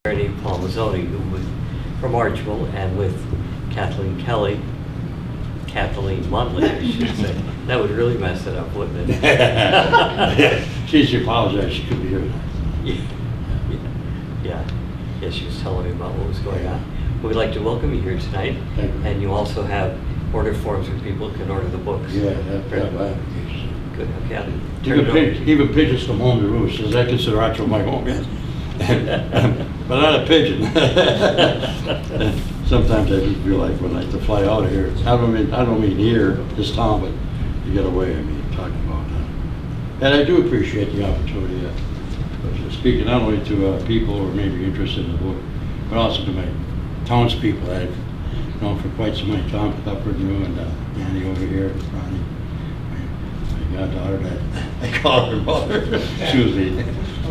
named Paul Mazzoni, who was from Archville, and with Kathleen Mundley, I should say. That would really mess it up, wouldn't it? Yeah, she apologized. She couldn't be here. Yeah. She was telling me about what was going on. We'd like to welcome you here tonight. Thank you. And you also have order forms where people can order the books. Yeah, that application. Good. Okay. I'll turn it over. Even pigeons come home to roost. Does that consider Archville my home? Yes. But not a pigeon. Sometimes I just feel like when I have to fly out of here. I don't mean here, this town, but to get away. I mean, talking about that. And I do appreciate the opportunity of speaking not only to people who are maybe interested in the book, but also to my townspeople that I've known for quite some time. Tom Clifford, you and Annie over here, Ronnie, my goddaughter, that I call her mother, Susie.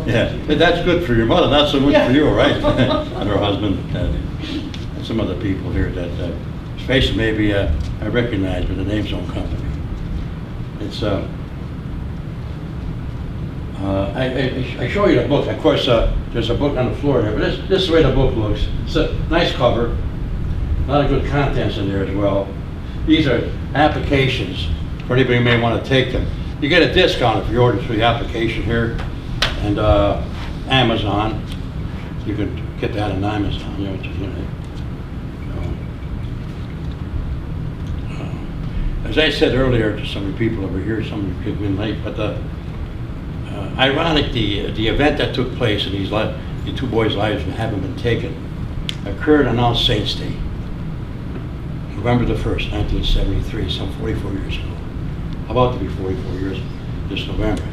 Yeah, but that's good for your mother, not so much for you, right? And her husband, and some other people here that faces maybe I recognize, but the names don't come to me. It's I show you the book. Of course, there's a book on the floor here, but this is the way the book looks. It's a nice cover, a lot of good contents in there as well. These are applications for anybody who may want to take them. You get a discount if you order through the application here, and Amazon. You could get that on Amazon. You know, as I said earlier to some of the people over here, some of you came in late, but ironic, the event that took place in the two boys' lives that haven't been taken occurred on All Saints' Day, November the 1st, 1973, some 44 years ago. About to be 44 years this November.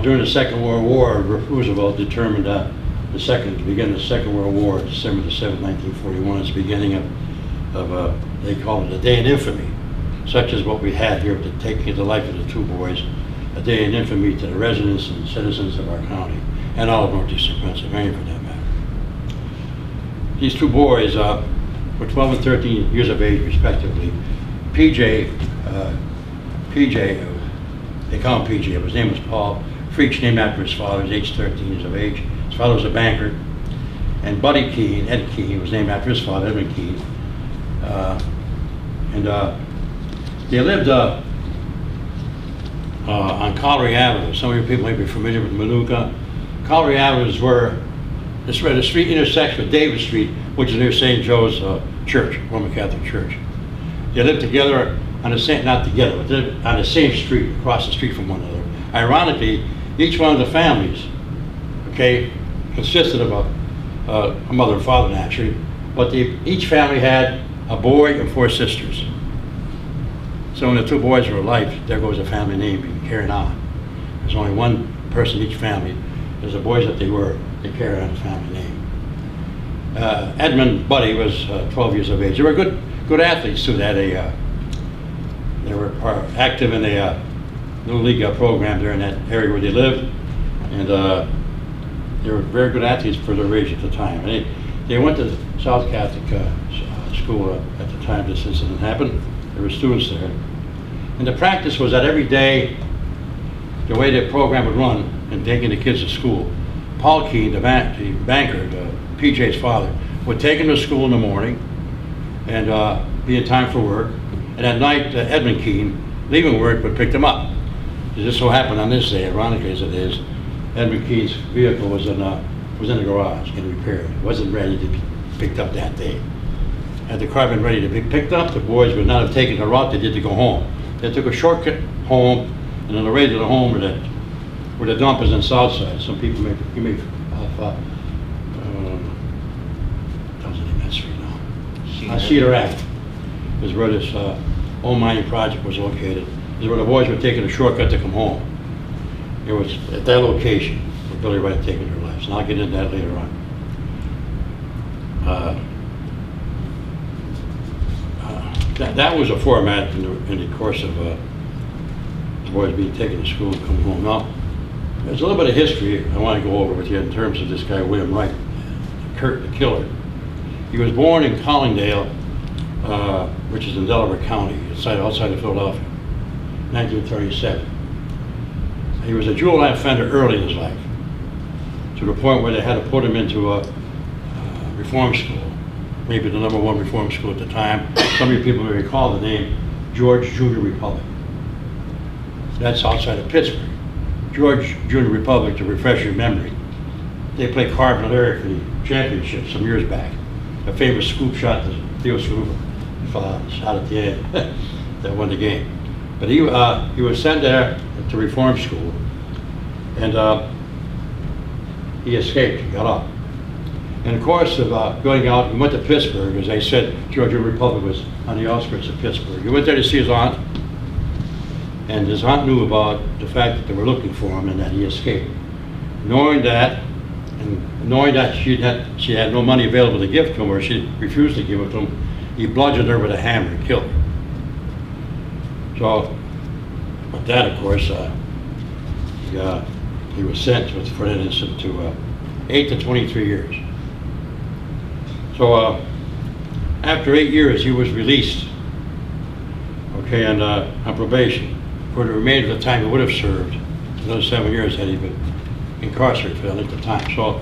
During the Second World War, Roosevelt determined to begin the Second World War, December the 7th, 1941, as the beginning of they call it a day in infamy, such as what we had here, to taking the life of the two boys, a day in infamy to the residents and citizens of our county, and all of northeastern Pennsylvania for that matter. These two boys were 12 and 13 years of age, respectively. PJ, they call him PJ, but his name was Paul. Freach, named after his father, was age 13 years of age. His father was a banker. And Buddy Keene, Ed Keene, was named after his father, Edmund Keene. They lived on Collery Avenue. Some of you people may be familiar with Manuka. Collery Avenue is where the street intersects with Davis Street, which is near St. Joe's Church, Roman Catholic Church. They lived together on the same, not together, but on the same street, across the street from one another. Ironically, each one of the families, okay, consisted of a mother and father naturally, but each family had a boy and 4 sisters. So when the two boys were alive, there goes a family name being carried on. There's only one person in each family. There's the boys that they carried on the family name. Edmund Buddy was 12 years of age. They were good athletes too. They were active in a little league program there in that area where they lived, and they were very good athletes for their age at the time. And they went to South Catholic school at the time this incident happened. There were students there. And the practice was that every day, the way the program would run and taking the kids to school, Paul Keene, the banker, PJ's father, would take them to school in the morning and be in time for work. And at night, Edmund Keene, leaving work, would pick them up. It just so happened on this day, ironically as it is, Edmund Keene's vehicle was in the garage getting repaired. It wasn't ready to be picked up that day. Had the car been ready to be picked up, the boys would not have taken the route they did to go home. They took a shortcut home, and on the way to the home where the dump is on South Side. Some people may have doesn't name that street now. Cedar Ave is where this old mining project was located. This is where the boys were taking a shortcut to come home. It was at that location where Billy Wright had taken their lives, and I'll get into that later on. That was a format in the course of the boys being taken to school and come home. Now, there's a little bit of history I want to go over with you in terms of this guy, William Wright, Kurt the Killer. He was born in Collingdale, which is in Delaware County, outside of Philadelphia, 1937. He was a juvenile offender early in his life. to the point where they had to put him into a reform school, maybe the #1 reform school at the time. Some of you people may recall the name George Junior Republic. That's outside of Pittsburgh. George Junior Republic, to refresh your memory, they played Carbon Area for the championship some years back. A famous scoop shot that Theo Scoop shot at the end that won the game. But he was sent there to reform school, and he escaped. He got up. In the course of going out, he went to Pittsburgh. As I said, Georgia Republic was on the outskirts of Pittsburgh. He went there to see his aunt, and his aunt knew about the fact that they were looking for him and that he escaped. Knowing that, and knowing that she had no money available to give to him, or she refused to give it to him, he bludgeoned her with a hammer and killed her. So, with that, of course, he was sentenced for that incident to 8 to 23 years. So, after 8 years, he was released, okay, and on probation for the remainder of the time he would have served. Another 7 years had he been incarcerated for that length of time. So,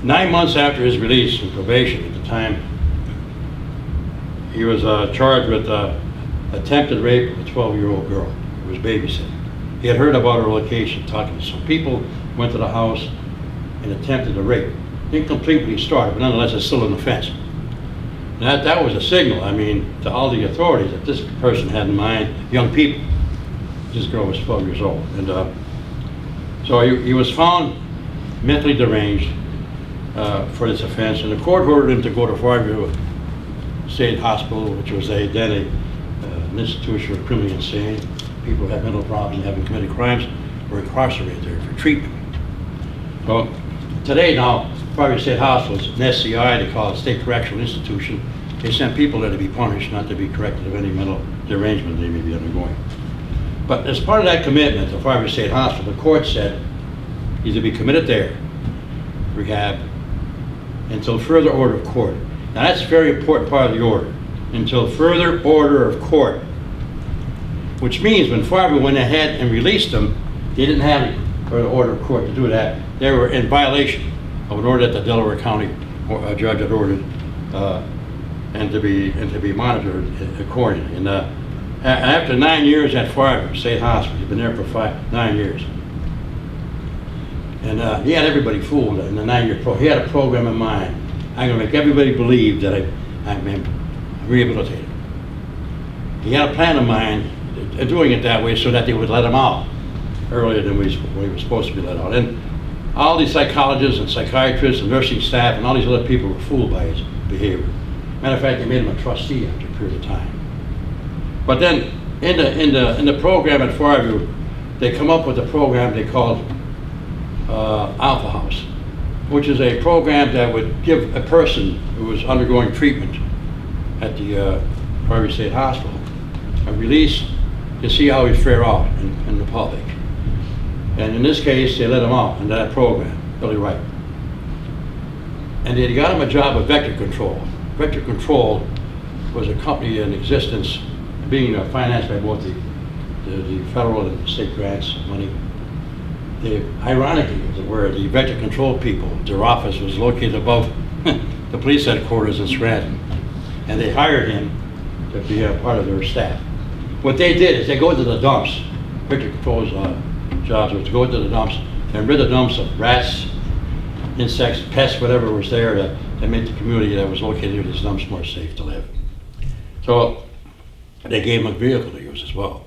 9 months after his release from probation, at the time, he was charged with attempted rape of a 12-year-old girl who was babysitting. He had heard about her location, talking to some people, went to the house and attempted to rape. Incomplete when he started, but nonetheless it's still an offense. And that was a signal, I mean, to all the authorities that this person had in mind young people. This girl was 12 years old. And so he was found mentally deranged for this offense, and the court ordered him to go to Fargo State Hospital, which was an institution for criminally insane. People who had mental problems and having committed crimes were incarcerated there for treatment. So today now, Fargo State Hospital is an SCI, they call it State Correctional Institution. They send people there to be punished, not to be corrected of any mental derangement they may be undergoing. But as part of that commitment to Fargo State Hospital, the court said he's to be committed there, rehab, until further order of court. Now that's a very important part of the order. Until further order of court. Which means when Fargo went ahead and released them, they didn't have any further order of court to do that. They were in violation of an order that the Delaware County judge had ordered, and to be monitored accordingly. And after 9 years at Fargo State Hospital, he's been there for 9 years. And he had everybody fooled in the 9-year program. He had a program in mind. I'm going to make everybody believe that I'm rehabilitated. He had a plan in mind, doing it that way so that they would let him out earlier than when he was supposed to be let out. And all these psychologists and psychiatrists and nursing staff and all these other people were fooled by his behavior. Matter of fact, they made him a trustee after a period of time. But then in the program at Fargo, they come up with a program they called Alpha House, which is a program that would give a person who was undergoing treatment at the Fargo State Hospital a release to see how he'd fare out in the public. And in this case, they let him out in that program, Billy Wright. And they got him a job with Vector Control. Vector Control was a company in existence, being financed by both the federal and state grants money. Ironically, where the Vector Control people, their office was located above the police headquarters in Scranton. And they hired him to be a part of their staff. What they did is they go to the dumps. Vector Control's jobs was to go to the dumps and rid the dumps of rats, insects, pests, whatever was there to make the community that was located near these dumps more safe to live. So they gave him a vehicle to use as well.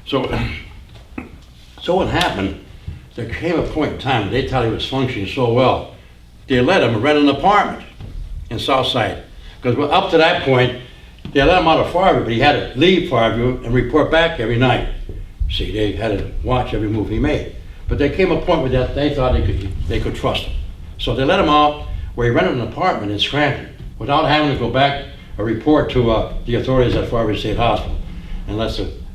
So what happened, there came a point in time when they thought he was functioning so well, they let him rent an apartment in Southside. Because up to that point, they let him out of Fargo, but he had to leave Fargo and report back every night. See, they had to watch every move he made. But there came a point where they thought they could trust him. So they let him out where he rented an apartment in Scranton without having to go back or report to the authorities at Fargo State Hospital,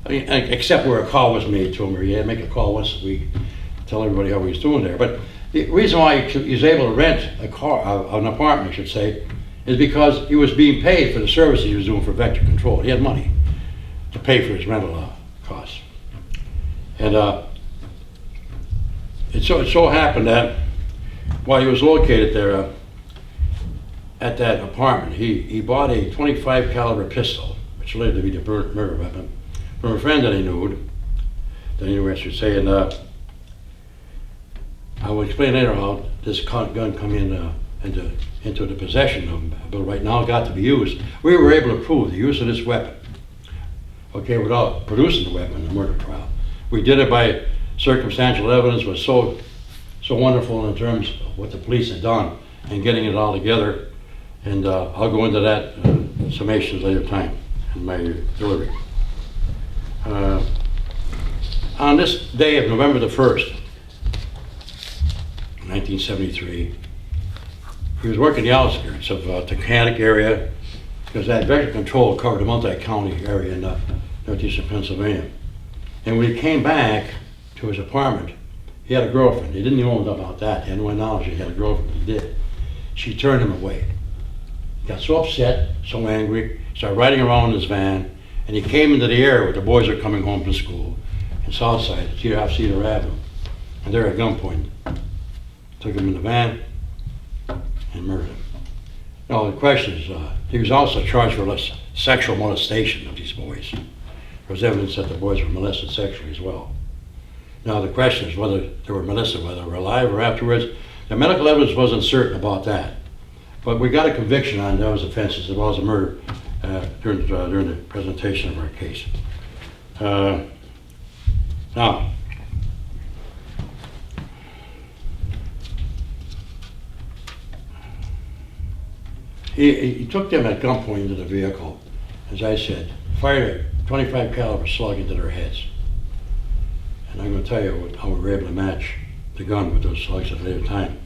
except where a call was made to him, or he had to make a call once a week, tell everybody how he was doing there. But the reason why he was able to rent an apartment, I should say, is because he was being paid for the services he was doing for Vector Control. He had money to pay for his rental costs. And it so happened that while he was located there at that apartment, he bought a 25 caliber pistol, which later to be the murder weapon, from a friend that he knew, I should say, and I will explain later how this gun come into the possession of Bill Wright now got to be used. We were able to prove the use of this weapon, okay, without producing the weapon in the murder trial. We did it by circumstantial evidence, was so wonderful in terms of what the police had done and getting it all together. And I'll go into that summations later time in my delivery. On this day of November the 1st, 1973, he was working the outskirts of the Taconic area because that vector control covered a multi-county area in northeastern Pennsylvania. And when he came back to his apartment, he had a girlfriend. He didn't know about that. He had no knowledge he had a girlfriend. He did. She turned him away. He got so upset, so angry, started riding around in his van, and he came into the area where the boys are coming home from school in Southside, off Cedar Avenue. And they're at gunpoint. Took him in the van and murdered him. Now the question is, he was also charged for sexual molestation of these boys. There was evidence that the boys were molested sexually as well. Now the question is whether they were molested, whether they were alive or afterwards. The medical evidence wasn't certain about that. But we got a conviction on those offenses as well as a murder during the presentation of our case. Now, he took them at gunpoint into the vehicle, as I said, fired a 25 caliber slug into their heads. And I'm going to tell you how we were able to match the gun with those slugs at a later time.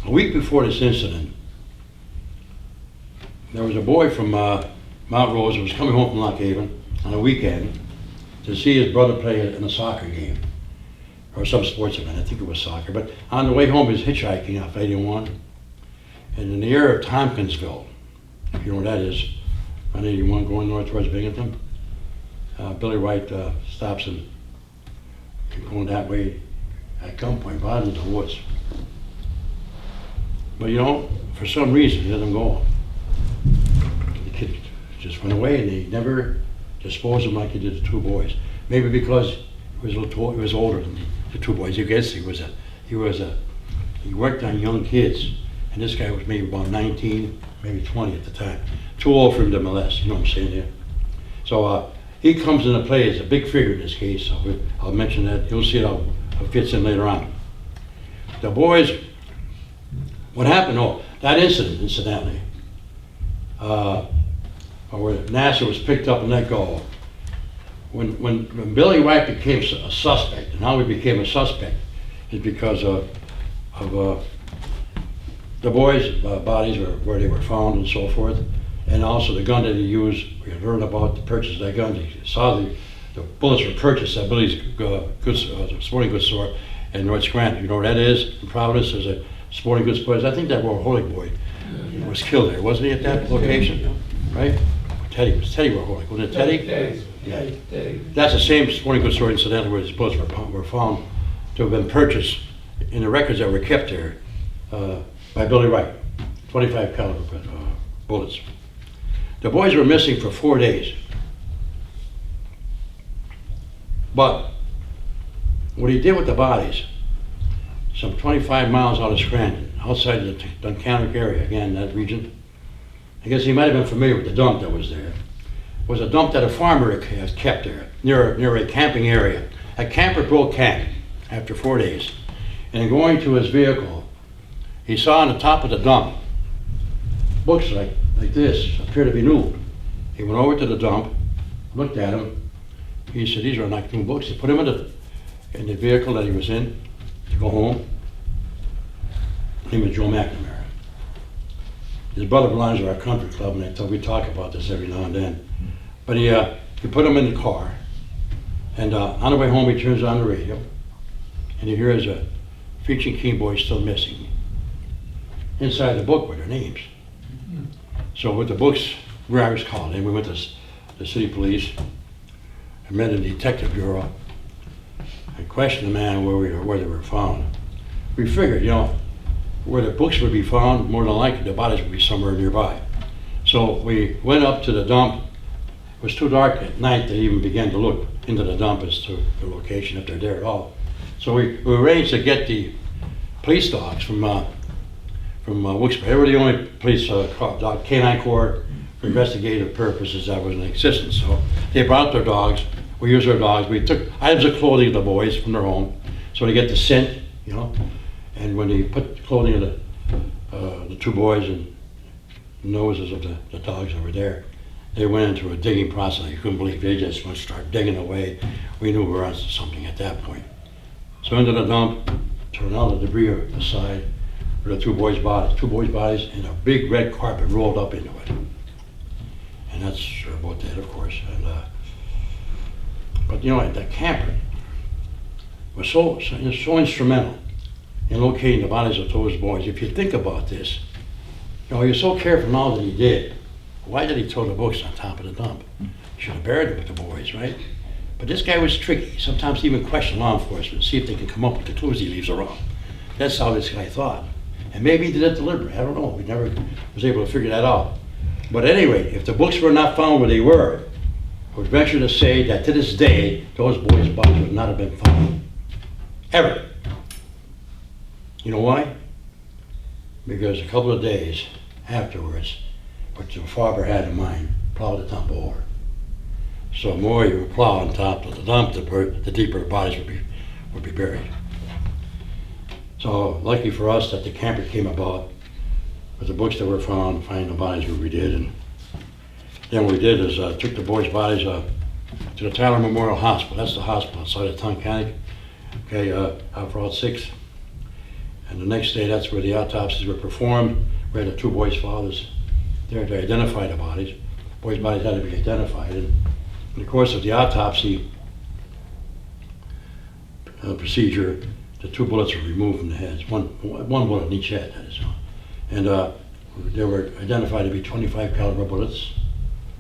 A week before this incident, there was a boy from Mount Rose who was coming home from Lock Haven on a weekend to see his brother play in a soccer game or some sports event. I think it was soccer. But on the way home, he was hitchhiking off 81. And in the area of Tompkinsville, if you know where that is, on 81 going north towards Binghamton, Billy Wright stops him going that way at gunpoint, brought into the woods. But you know, for some reason, he let him go. The kid just went away, and he never disposed of him like he did the two boys. Maybe because he was older than the two boys. You guess he worked on young kids, and this guy was maybe about 19, maybe 20 at the time. Too old for him to molest. You know what I'm saying there? So he comes into play as a big figure in this case. So I'll mention that. You'll see how it fits in later on. The boys. What happened? Oh, that incident, incidentally, where NASA was picked up and let go. When Billy Wright became a suspect, and how he became a suspect is because of the boys' bodies where they were found and so forth, and also the gun that he used. We had heard about the purchase of that gun. He saw the bullets were purchased at Billy's sporting goods store in North Scranton. You know where that is? In Providence, there's a sporting goods place. I think that Warholic boy was killed there, wasn't he, at that location? Right? Teddy Warholic. Wasn't it Teddy? Teddy. Yeah. Teddy. That's the same sporting goods store, incidentally, where his bullets were found to have been purchased in the records that were kept there by Billy Wright. 25 caliber bullets. The boys were missing for 4 days. But what he did with the bodies, some 25 miles out of Scranton, outside the Duncanic area, again, that region. I guess he might have been familiar with the dump that was there. It was a dump that a farmer had kept there, near a camping area. A camper broke camp after 4 days. And going to his vehicle, he saw on the top of the dump books like this, appear to be new. He went over to the dump, looked at them. He said, these are not new books. He put them in the vehicle that he was in to go home. His name was Joe McNamara. His brother belongs to our country club, and we talk about this every now and then. But he put them in the car, and on the way home he turns on the radio, and he hears a Freach and Keen boys still missing. Inside the book were their names. So with the books, where I was called in, we went to the city police, and met in the detective bureau. I questioned the man where they were found. We figured, you know, where the books would be found, more than likely the bodies would be somewhere nearby. So we went up to the dump. It was too dark at night to even begin to look into the dump as to the location, if they're there at all. So we arranged to get the police dogs from Wilkes-Barre. They were the only police dog, canine corps for investigative purposes that was in existence. So they brought their dogs. We used their dogs. We took items of clothing of the boys from their home, so they get the scent, you know. And when they put the clothing of the two boys and noses of the dogs that were there, they went into a digging process. You couldn't believe they just went start digging away. We knew we were on something at that point. So into the dump, turned all the debris aside, were the two boys' bodies, and a big red carpet rolled up into it. And that's about that, of course. And, but you know, the camper was so instrumental in locating the bodies of those boys. If you think about this, you know, he was so careful in all that he did. Why did he throw the books on top of the dump? He should have buried them with the boys, right? But this guy was tricky. Sometimes he even questioned law enforcement, see if they can come up with the clues he leaves around. That's how this guy thought. And maybe he did it deliberately. I don't know. We never was able to figure that out. But anyway, if the books were not found where they were, I would venture to say that to this day, those boys' bodies would not have been found. Ever. You know why? Because a couple of days afterwards, what the father had in mind, plow the dump over. So the more you would plow on top of the dump, the deeper the bodies would be buried. So lucky for us that the camper came about with the books that were found, finding the bodies where we did. And then what we did is took the boys' bodies to the Tyler Memorial Hospital. That's the hospital outside of Tunkhannock, okay, out Route 6. And the next day, that's where the autopsies were performed. We had the two boys' fathers there to identify the bodies. Boys' bodies had to be identified. And in the course of the autopsy procedure, the two bullets were removed from the heads, one bullet in each head, that is. And they were identified to be 25 caliber bullets,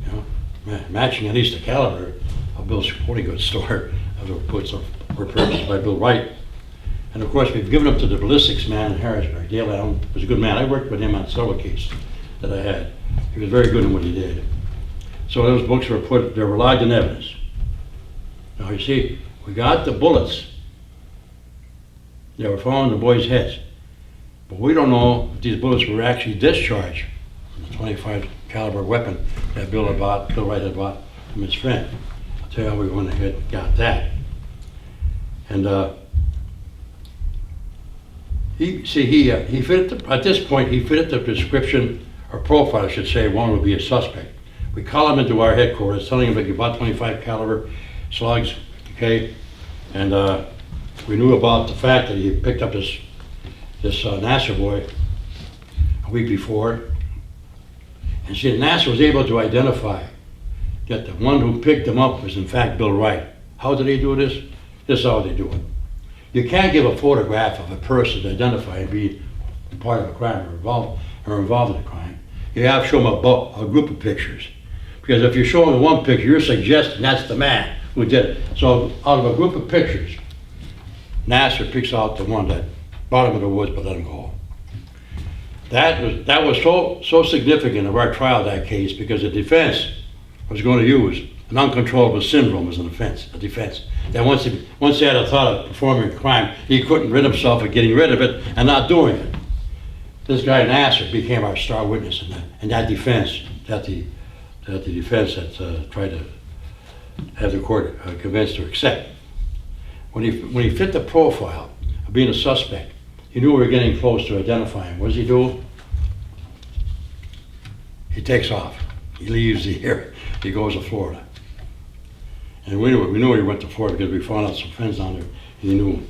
you know, matching at least the caliber of Bill's sporting goods store. Those bullets were purchased by Bill Wright. And of course, we've given them to the ballistics man in Harrisburg. Dale Allen was a good man. I worked with him on several cases that I had. He was very good in what he did. So those books were they were logged in evidence. Now you see, we got the bullets that were found in the boys' heads. But we don't know if these bullets were actually discharged from the 25 caliber weapon that Bill Wright had bought from his friend. I'll tell you how we went ahead and got that. And he fitted at this point, he fitted the description, or profile, I should say, one would be a suspect. We call him into our headquarters, telling him that he bought 25 caliber slugs, okay? And we knew about the fact that he picked up this Nasser boy a week before. And see, Nasser was able to identify that the one who picked him up was in fact Bill Wright. How did he do this? This is how they do it. You can't give a photograph of a person to identify and be part of a crime or involved in a crime. You have to show them a group of pictures. Because if you're showing one picture, you're suggesting that's the man who did it. So out of a group of pictures, Nasser picks out the one that bottom of the woods but let him go. That was so significant of our trial, that case, because the defense was going to use an uncontrollable syndrome as a defense. That once he had a thought of performing a crime, he couldn't rid himself of getting rid of it and not doing it. This guy Nasser became our star witness in that defense that the defense had tried to have the court convinced to accept. When he fit the profile of being a suspect, he knew we were getting close to identifying him. What does he do? He takes off. He leaves the area. He goes to Florida. And we knew he went to Florida because we found out some friends down there. He knew.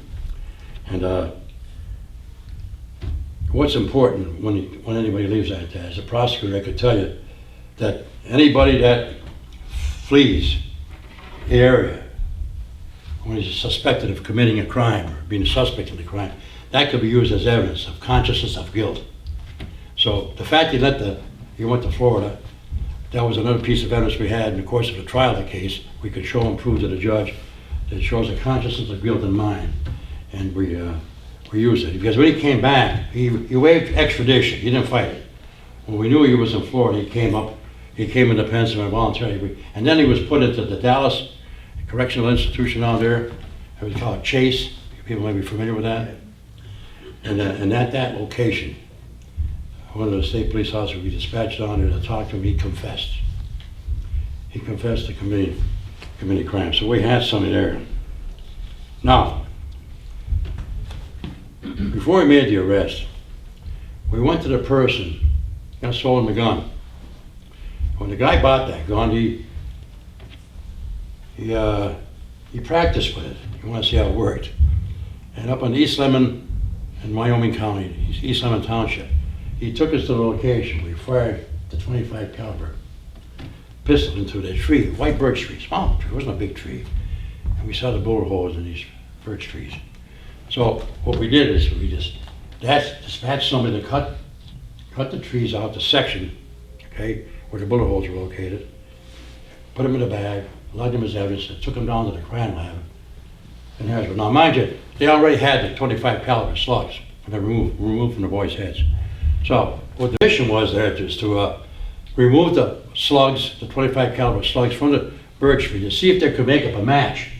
And what's important when anybody leaves like that, as a prosecutor, I could tell you that anybody that flees the area when he's suspected of committing a crime or being a suspect in the crime, that could be used as evidence of consciousness of guilt. So the fact he went to Florida, that was another piece of evidence we had in the course of the trial of the case. We could show and prove to the judge that shows a consciousness of guilt in mind, and we used it. Because when he came back, he waived extradition. He didn't fight it. When we knew he was in Florida, he came into Pennsylvania voluntarily, and then he was put into the Dallas Correctional Institution out there. It was called Chase. People may be familiar with that. And at that location, one of the state police officers we dispatched down there to talk to him, he confessed. He confessed to committing crime. So we had somebody there. Now, before we made the arrest, we went to the person that sold him the gun. When the guy bought that gun, he practiced with it. He wanted to see how it worked. And up in East Lemon in Wyoming County, East Lemon Township, he took us to the location. We fired the .25 caliber pistol into the tree, white birch tree, small tree, it wasn't a big tree. And we saw the bullet holes in these birch trees. So what we did is we just dispatched somebody to cut the trees out, the section, okay, where the bullet holes were located, put them in a bag, logged them as evidence, and took them down to the crime lab in Harrisburg. Now mind you, they already had the .25 caliber slugs, and they were removed from the boys' heads. So what the mission was there is to remove the slugs, the .25 caliber slugs from the birch tree to see if they could make up a match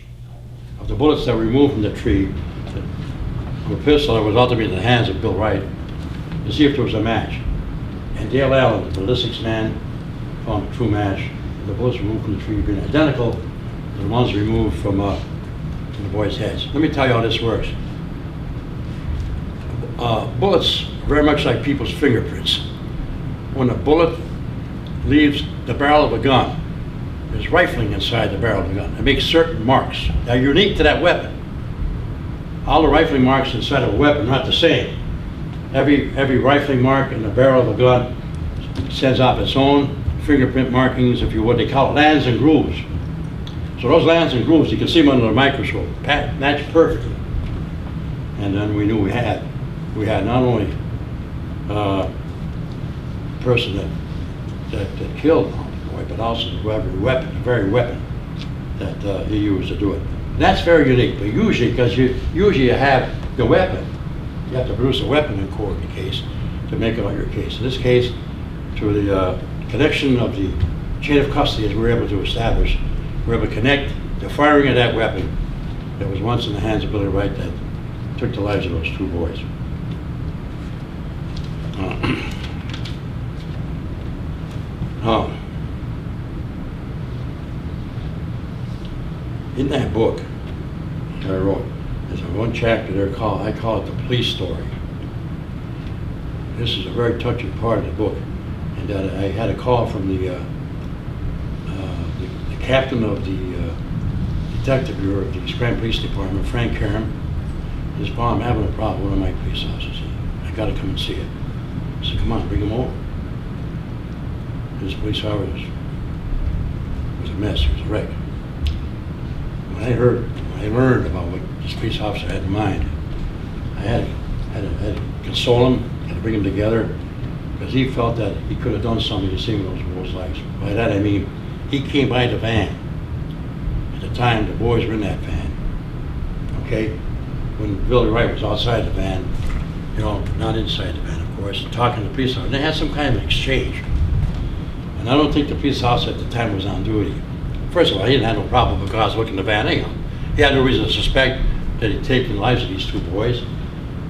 of the bullets that were removed from the tree, from a pistol that was ultimately in the hands of Bill Wright, to see if there was a match. And Dale Allen, the ballistics man, found a true match. And the bullets removed from the tree being identical to the ones removed from the boys' heads. Let me tell you how this works. Bullets are very much like people's fingerprints. When a bullet leaves the barrel of a gun, there's rifling inside the barrel of the gun. It makes certain marks that are unique to that weapon. All the rifling marks inside of a weapon are not the same. Every rifling mark in the barrel of a gun sends off its own fingerprint markings, if you would. They call it lands and grooves. So those lands and grooves, you can see them under the microscope, match perfectly. And then we knew we had not only the person that killed the boy, but also the very weapon that he used to do it. And that's very unique, but usually, because you have the weapon, you have to produce a weapon in court in the case to make out your case. In this case, through the connection of the chain of custody, as we were able to establish, we were able to connect the firing of that weapon that was once in the hands of Billy Wright that took the lives of those two boys. In that book that I wrote, there's one chapter there I call it the police story. This is a very touching part of the book, and that I had a call from the captain of the detective bureau of the Scranton Police Department, Frank Karam. He said, "Paul, I'm having a problem with one of my police officers. I got to come and see it." I said, "Come on, bring him over." This police officer was a mess. He was a wreck. When I learned about what this police officer had in mind, I had to console him, had to bring him together, because he felt that he could have done something to save those boys' lives. By that I mean, he came by the van. At the time, the boys were in that van. Okay? When Billy Wright was outside the van, not inside the van, of course, talking to the police officer. And they had some kind of exchange. And I don't think the police officer at the time was on duty. First of all, he didn't have no problem because looking in the van anyhow. He had no reason to suspect that he'd taken the lives of these two boys.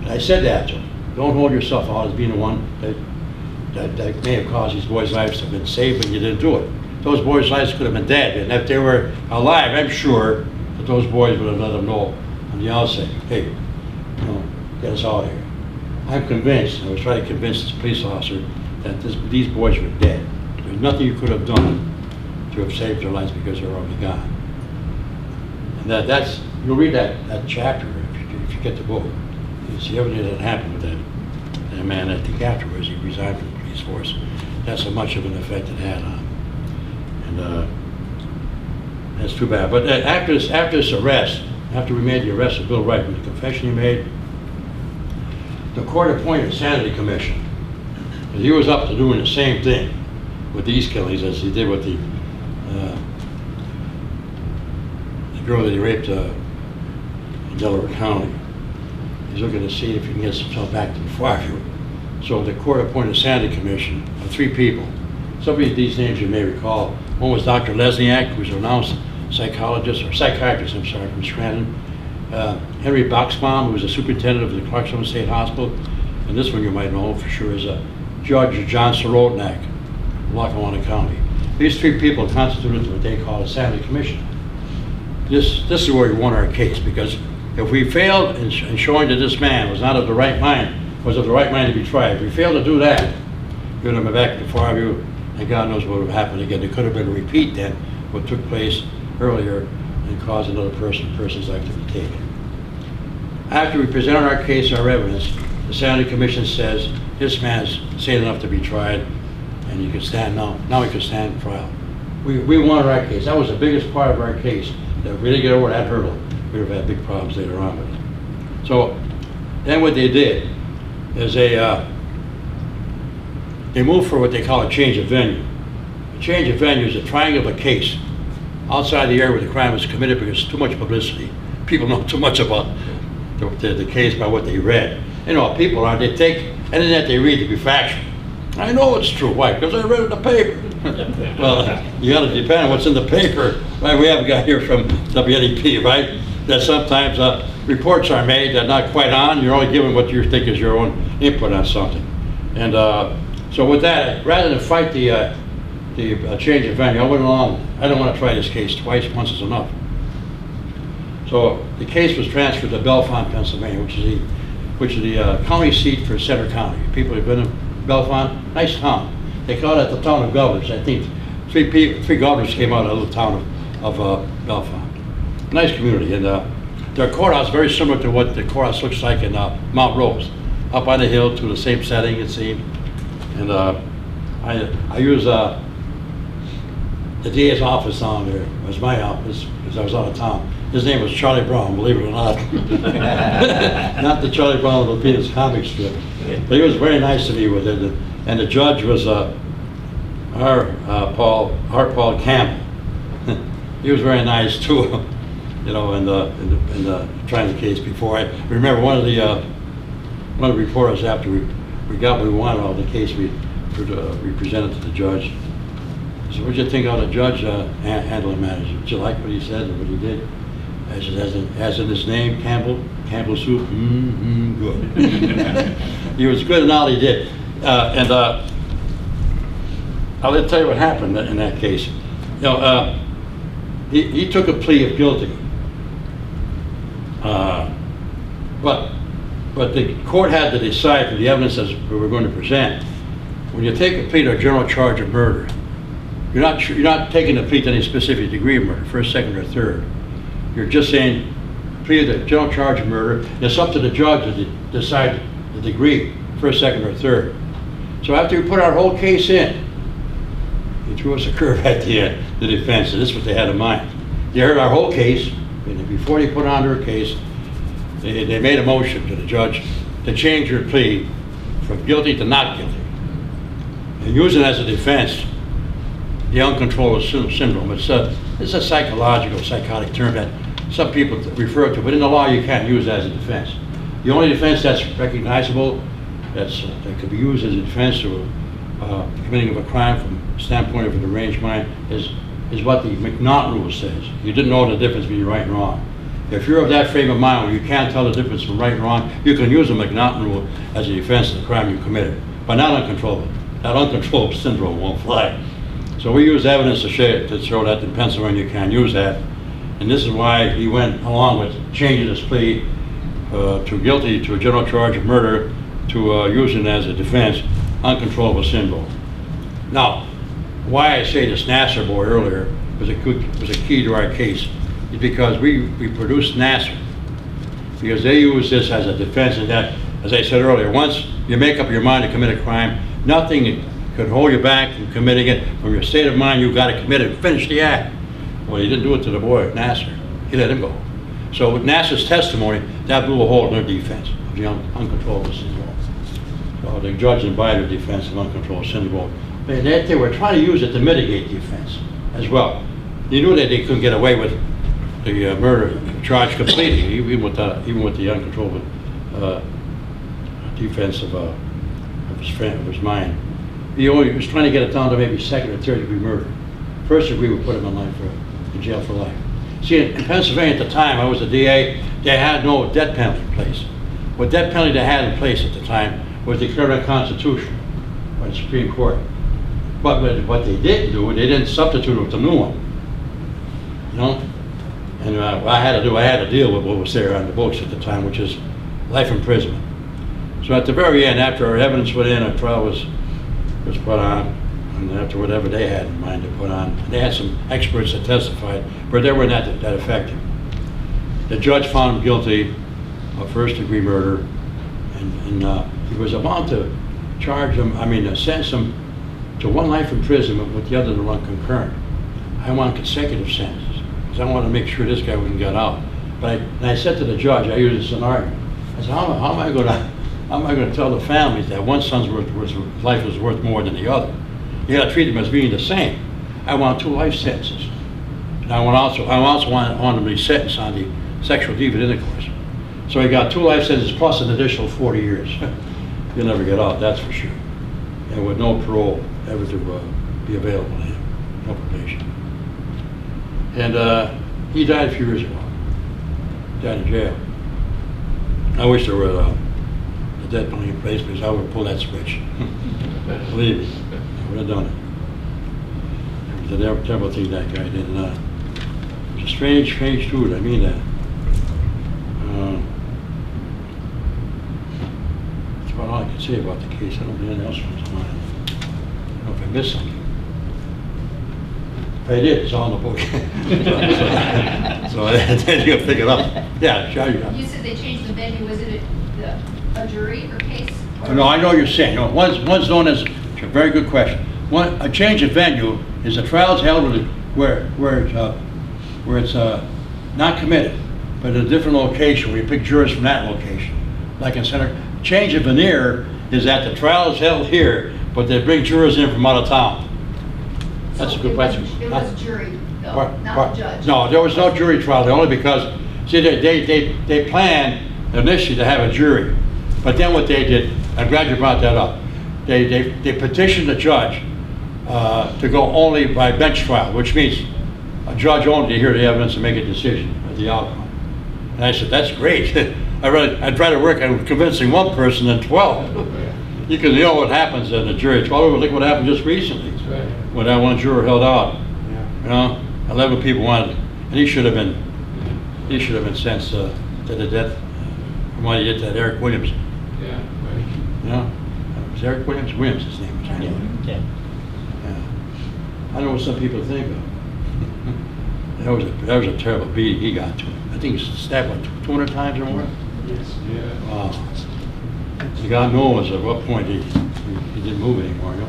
And I said that to him. Don't hold yourself out as being the one that may have caused these boys' lives to have been saved, but you didn't do it. Those boys' lives could have been dead. And if they were alive, I'm sure that those boys would have let them know on the outset, hey, get us out of here. I'm convinced, I was trying to convince this police officer that these boys were dead. There's nothing you could have done to have saved their lives because they were already gone. And that's, you'll read that chapter if you get the book. You'll see everything that happened with that man. I think afterwards he resigned from the police force. That's how much of an effect it had on him. And that's too bad. But after this arrest, after we made the arrest of Bill Wright, with the confession he made, the court appointed a sanity commission. He was up to doing the same thing with these killings as he did with the girl that he raped in Delaware County. He's looking to see if he can get himself back to the Fairview. So the court appointed a sanity commission of 3 people. Some of these names you may recall. One was Dr. Lesniak, who's a renowned psychiatrist from Scranton. Henry Boxbaum, who was the superintendent of the Clarksville State Hospital. And this one you might know for sure is Judge John Sorotnak, Lackawanna County. These 3 people constituted what they call a sanity commission. This is where we won our case, because if we failed in showing that this man was not of the right mind, was of the right mind to be tried, if we failed to do that, we would have been back to Fairview, and God knows what would have happened again. There could have been a repeat then, what took place earlier, and caused another person's life to be taken. After we presented our case, our evidence, the sanity commission says this man's sane enough to be tried, and he can stand now. Now he can stand trial. We won our case. That was the biggest part of our case. That if we didn't get over that hurdle, we would have had big problems later on with it. So then what they did is they moved for what they call a change of venue. A change of venue is a triangle of a case outside the area where the crime was committed because too much publicity. People know too much about the case by what they read. You know, people are, they take anything that they read to be factual. I know it's true. Why? Because I read it in the paper. Well, you got to depend on what's in the paper. Right? We have a guy here from WNEP, right? That sometimes reports are made that are not quite on. You're only giving what you think is your own input on something. And so with that, rather than fight the change of venue, I went along. I don't want to try this case twice. Once is enough. So the case was transferred to Bellefonte, Pennsylvania, which is the county seat for Center County. People have been in Bellefonte, nice town. They call it the town of governors. I think three governors came out of the little town of Bellefonte. Nice community, and their courthouse is very similar to what the courthouse looks like in Mount Rose, up on the hill to the same setting, it seemed. And I use the DA's office down there. It was my office because I was out of town. His name was Charlie Brown, believe it or not. Not the Charlie Brown of the Peanuts comic strip. But he was very nice to me with it. And the judge was Paul Campbell. He was very nice too, you know, in trying the case before. I remember one of the reporters after we got what we wanted out of the case, we presented to the judge. So what did you think of the judge handling matters? Did you like what he said and what he did? As in his name, Campbell Soup, good. He was good in all he did. I'll tell you what happened in that case. You know, he took a plea of guilty. But the court had to decide for the evidence that we were going to present. When you take a plea to a general charge of murder, you're not taking a plea to any specific degree of murder, first, second, or third. You're just saying plea to the general charge of murder. It's up to the judge to decide the degree, first, second, or third. So after we put our whole case in, he threw us a curve at the end, the defense, and this is what they had in mind. They heard our whole case, and before they put on their case, they made a motion to the judge to change your plea from guilty to not guilty. And use it as a defense, the uncontrollable syndrome. It's a psychological, psychotic term that some people refer to, but in the law you can't use that as a defense. The only defense that's recognizable, that could be used as a defense to committing of a crime from the standpoint of an deranged mind is what the McNaughton rule says. You didn't know the difference between right and wrong. If you're of that frame of mind where you can't tell the difference from right and wrong, you can use the McNaughton rule as a defense of the crime you committed, but not uncontrollable. That uncontrollable syndrome won't fly. So we use evidence to show that in Pennsylvania you can use that. And this is why he went along with changing his plea to guilty to a general charge of murder to using it as a defense, uncontrollable syndrome. Now, why I say this Nassar boy earlier was a key to our case is because we produced Nassar because they use this as a defense, and that, as I said earlier, once you make up your mind to commit a crime, nothing could hold you back from committing it. From your state of mind, you've got to commit it, finish the act. Well, he didn't do it to the boy, Nassar. He let him go. So with Nassar's testimony, that blew a hole in their defense of the uncontrollable syndrome. So the judge invited a defense of uncontrollable syndrome. But they were trying to use it to mitigate the offense as well. They knew that they couldn't get away with the murder charge completely, even with the uncontrolled defense of his mind. He was trying to get it down to maybe second or third degree murder. First degree would put him in jail for life. See, in Pennsylvania at the time, I was a DA, they had no death penalty in place. What death penalty they had in place at the time was declared unconstitutional by the Supreme Court. But what they didn't do, they didn't substitute it with a new one. You know? And what I had to deal with what was there on the books at the time, which is life imprisonment. So at the very end, after our evidence went in, our trial was put on, and after whatever they had in mind to put on, they had some experts that testified, but they weren't that effective. The judge found him guilty of first-degree murder, and he was about to sentence him to 1 life imprisonment with the other to run concurrent. I want consecutive sentences, because I want to make sure this guy wouldn't get out. But I said to the judge, I used this as an argument. I said, how am I going to tell the families that one son's life was worth more than the other? You got to treat them as being the same. I want 2 life sentences. And I also want him to be sentenced on the sexual deviant intercourse. So he got 2 life sentences plus an additional 40 years. He'll never get out, that's for sure. And with no parole ever to be available to him, no probation. And he died a few years ago. Died in jail. I wish there were the death penalty in place, because I would have pulled that switch. Believe me, I would have done it. It was a terrible thing that guy did. It was a strange dude, I mean that. That's about all I can say about the case. I don't think anything else comes to mind. I don't know if I missed something. If I did, it's all in the book. so then you can pick it up. Yeah, sure. You said they changed the venue. Was it a jury or case? Or No, I know what you're saying. No, one's known as, it's a very good question. A change of venue is a trial's held where it's not committed, but at a different location, where you pick jurors from that location. Like in center, change of veneer is that the trial is held here, but they bring jurors in from out of town. That's a good question. It was jury, though, not judge. No, there was no jury trial, only because, see, they planned initially to have a jury. But then what they did, I'm glad you brought that up, they petitioned the judge to go only by bench trial, which means a judge only to hear the evidence and make a decision of the outcome. And I said, that's great. I'd rather work on convincing one person than 12. You can know what happens in the jury. 12, look what happened just recently. When that one juror held out. You know, 11 people wanted, and he should have been sentenced to the death from what he did to that Eric Williams. Yeah, right. You know, was Eric Williams? Williams, his name was. Anyway. Yeah. I don't know what some people think of. That was a terrible beating he got to. I think he stabbed, what, 200 times or more? Yes. Yeah. Wow. God knows at what point he didn't move anymore, you know?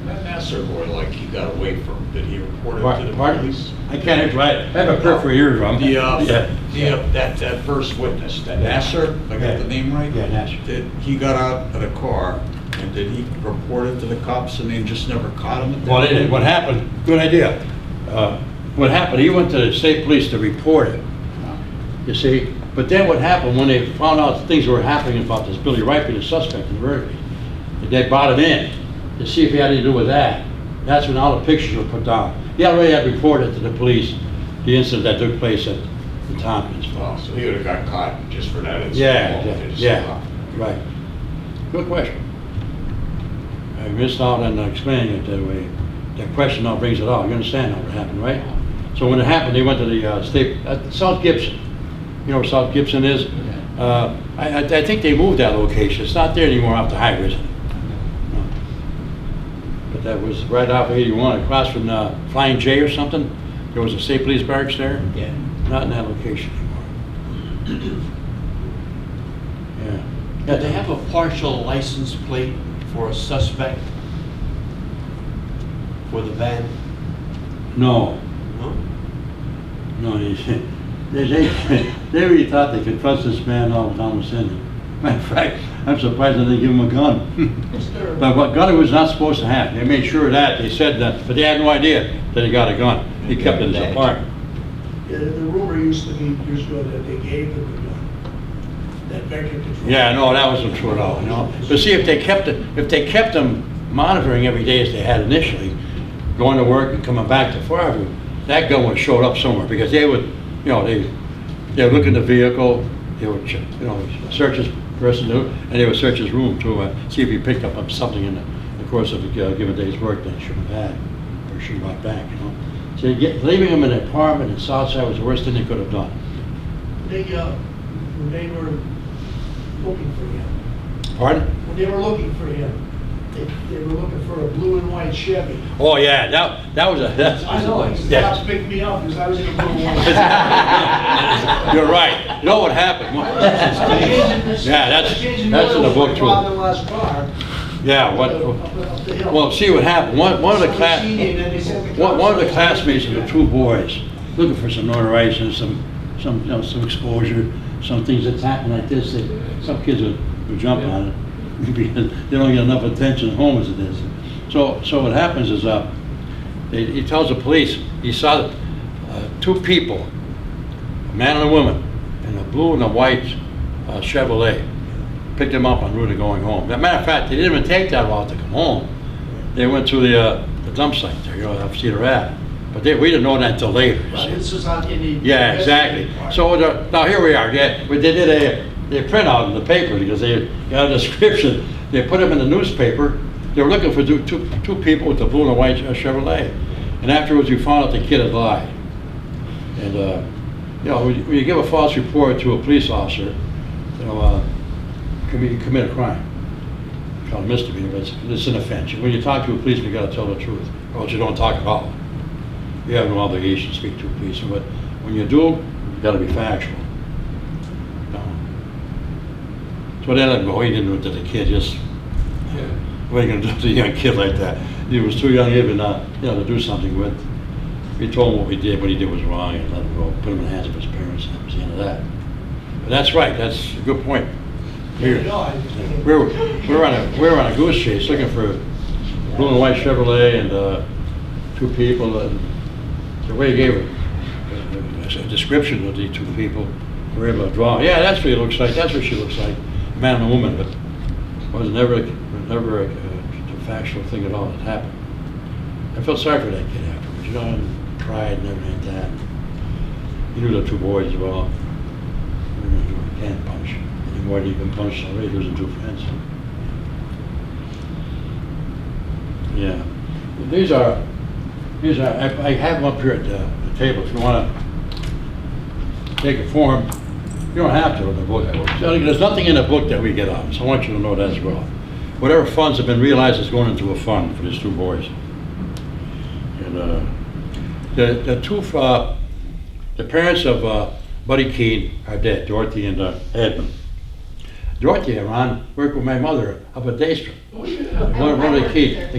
That Nasser boy, like he got away from, did he report it to the Pardon? police? I can't answer. I have a peripheral eardrum. That first witness, that Nasser, I got the name right? Yeah, Nasser. He got out of the car, and did he report it to the cops, and they just never caught him? Well, what happened, good idea. What happened, he went to the state police to report it, you see. But then what happened, when they found out things were happening about this Billy Wright being a suspect in Berkeley, they brought him in to see if he had anything to do with that. That's when all the pictures were put down. He already had reported to the police the incident that took place at the Tompkins. Oh, so he would have got caught just for that incident? Yeah, right. Good question. I missed out on explaining it that way. That question now brings it out. You understand how it happened, right? So when it happened, they went to the South Gibson. You know where South Gibson is? I think they moved that location. It's not there anymore off the highway, is it? No. But that was right off 81, across from Flying J or something. There was a state police barracks there. Yeah. Not in that location anymore. Yeah. Did they have a partial license plate for a suspect for the van? No. No? No, they really thought they could trust this man all down the city. Matter of fact, I'm surprised they didn't give him a gun. But what gun he was not supposed to have. They made sure of that. They said that, but they had no idea that he got a gun. He kept it in his apartment. The rumor used to be years ago that they gave them that vector control. Yeah, no, that wasn't true at all, you know. But see, if they kept them monitoring every day as they had initially, going to work and coming back to Farview, that gun would have showed up somewhere, because they would, you know, they would look in the vehicle, they would, you know, search his person, and they would search his room to see if he picked up something in the course of a given day's work that he shouldn't have had, or should have brought back, you know. So leaving him in an apartment in Southside was the worst thing they could have done. They were looking for him. Pardon? When they were looking for him, they were looking for a blue and white Chevy. Oh, yeah, that was a... I know, the yeah. cops picked me up because I was in a blue and white. You're right. You know what happened? Yeah, that's in the book too. Father-in-law's car. Yeah, Up the hill. well, see what happened. One of the classmates of the two boys looking for some notoriety and some you know, some exposure, some things that's happened like this. Some kids would jump on it because they don't get enough attention at home as it is. So what happens is he tells the police he saw two people, a man and a woman, in a blue and a white Chevrolet. Picked them up en route to going home. As a matter of fact, they didn't even take that route to come home. They went to the dump site there, you know, up Cedar Ave. But we didn't know that until later. This was on in the... Yeah, exactly. So now here we are. Yeah, they did a printout in the paper because they got a description. They put them in the newspaper. They were looking for two people with the blue and the white Chevrolet. And afterwards, you found out the kid had lied. And you know, when you give a false report to a police officer, you know, you commit a crime. It's called a misdemeanor, but it's an offense. When you talk to a policeman, you got to tell the truth, or else you don't talk at all. You have no obligation to speak to a policeman, but when you do, you got to be factual. So they let him go. He didn't do it to the kid. Just what are you going to do to a young kid like that? He was too young even, you know, to do something with. We told him what he did was wrong, and let him go. Put him in the hands of his parents. And that was the end of that. But that's right. That's a good point. We're on a goose chase looking for a blue and white Chevrolet and two people. And the way he gave a description of the two people, we were able to draw. Yeah, that's what he looks like. That's what she looks like, a man and a woman. But it was never a factual thing at all that happened. I felt sorry for that kid afterwards, you know, and cried and everything like that. He knew the two boys as well. You can't punch. More than you can punch already, losing two friends. Yeah. These are, I have them up here at the table if you want to take a form. You don't have to in the book. There's nothing in the book that we get on, so I want you to know that as well. Whatever funds have been realized is going into a fund for these two boys. And the parents of Buddy Keene are dead, Dorothy and Edmund. Dorothy and Ron worked with my mother up at Daystrom. Oh, yeah. One of the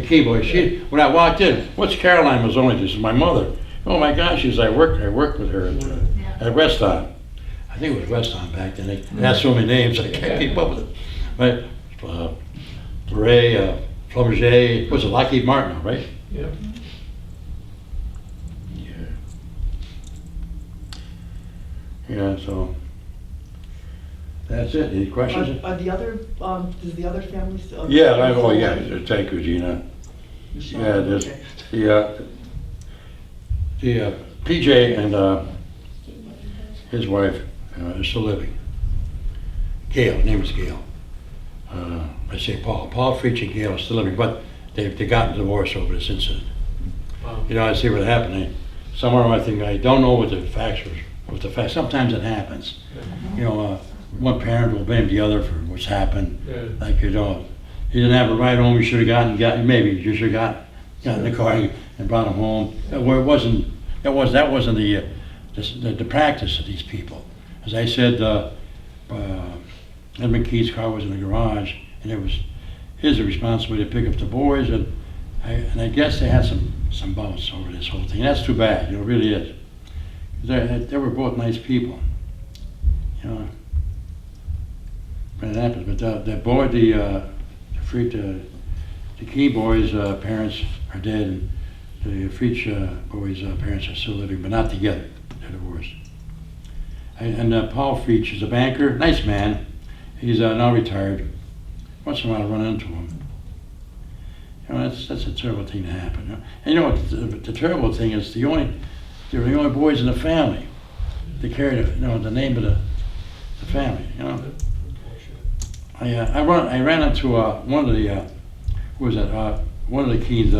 key boys. When I walked in, what's Caroline Mazzoni? This is my mother. Oh my gosh, she says, I worked with her at Weston. I think it was Weston back then. They had so many names, I can't keep up with it. Right? Ray, Flumberger, was it Lockheed Martin, right? Yep. Yeah, so that's it. Any questions? Are the other, does the other family still? Yeah, thank you, Gina. Yeah, there's the PJ and his wife are still living. Gail, name is Gail. I say Paul. Paul, Freach, and Gail are still living, but they gotten divorced over this incident. Wow. You know, I see what happened. Somewhere I think I don't know what the facts were. Sometimes it happens. You know, one parent will blame the other for what's happened. Yeah. Like, you know, he didn't have a ride home. You should have maybe you should have got in the car and brought him home. Where that wasn't the practice of these people. As I said, Edmund Key's car was in the garage, and it was his responsibility to pick up the boys, and I guess they had some bouts over this whole thing. That's too bad. You know, it really is. They were both nice people. You know, but it happens. But the boy, the Key boys' parents are dead, and the Freach boys' parents are still living, but not together. They're divorced. And Paul Freach is a banker, nice man. He's now retired. Once in a while I run into him. You know, that's a terrible thing to happen. You know? And you know what the terrible thing is, they were the only boys in the family. They carried the name of the family, you know. I ran into one of the one of the Keen's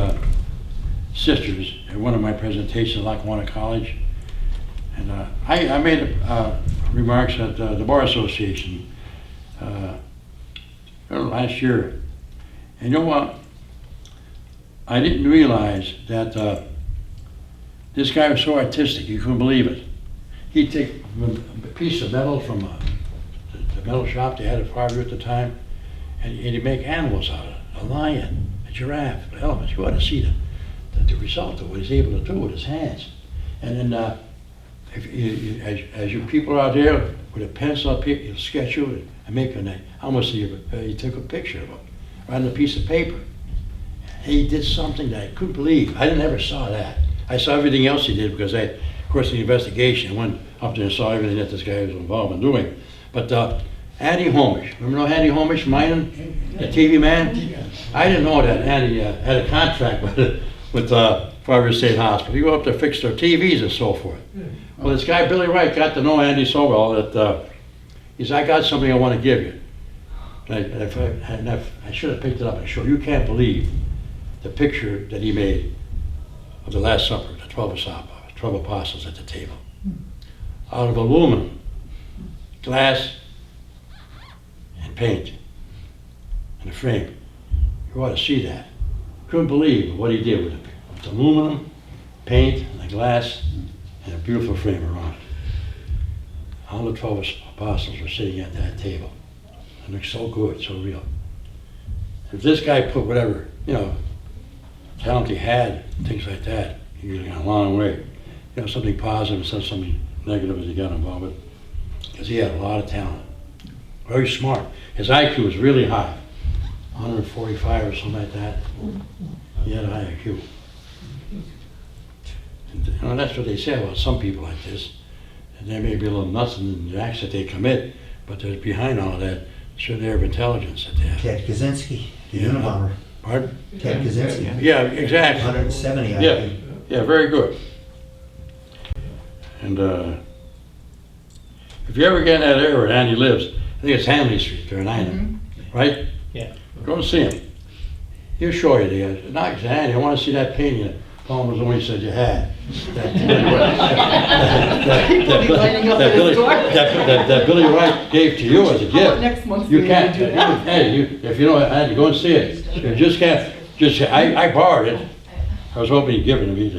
sisters at one of my presentations at Lackawanna College, and I made remarks at the Bar Association last year, and you know what? I didn't realize that this guy was so artistic, you couldn't believe it. He'd take a piece of metal from the metal shop they had at Fargo at the time, and he'd make animals out of it. A lion, a giraffe, elephants. You ought to see the result of what he's able to do with his hands. And then as you people out there with a pencil up here, you'll sketch you and make almost he took a picture of it right on a piece of paper. He did something that I couldn't believe. I never saw that. I saw everything else he did because of course, the investigation, I went up there and saw everything that this guy was involved in doing. But Andy Homish, remember Andy Homish, Minor, the TV man? I didn't know that Andy had a contract with Fargo State Hospital. He go up there to fix their TVs and so forth. Well, this guy, Billy Wright, got to know Andy so well that he said, I got something I want to give you. And I should have picked it up and showed you. You can't believe the picture that he made of the Last Supper, the 12 apostles at the table. Out of aluminum, glass, and paint, and a frame. You ought to see that. Couldn't believe what he did with it. With aluminum, paint, and the glass, and a beautiful frame around it. All the 12 apostles were sitting at that table. It looked so good, so real. If this guy put whatever, talent he had, things like that, he got a long way. Something positive instead of something negative as he got involved with. Because he had a lot of talent. Very smart. His IQ was really high. 145 or something like that. He had a high IQ. And that's what they say about some people like this. And they may be a little nuts in the acts that they commit, but there's behind all of that a certain air of intelligence that they have. Ted Kaczynski, the Yeah. Unabomber. Pardon? Ted Kaczynski. Yeah, exactly. 170 IQ. Yeah, very good. And if you ever get in that area where Andy lives, I think it's Hamley Street there in Ina, right? Yeah. Go and see him. He'll show you the, not Andy, I want to see that painting that Paul Mazzoni said you had. That Billy Wright gave to you as a How about gift. next month You we can't, do that? hey, if you know Andy, go and see it. You just can't, I borrowed it. I was hoping he'd give it to me.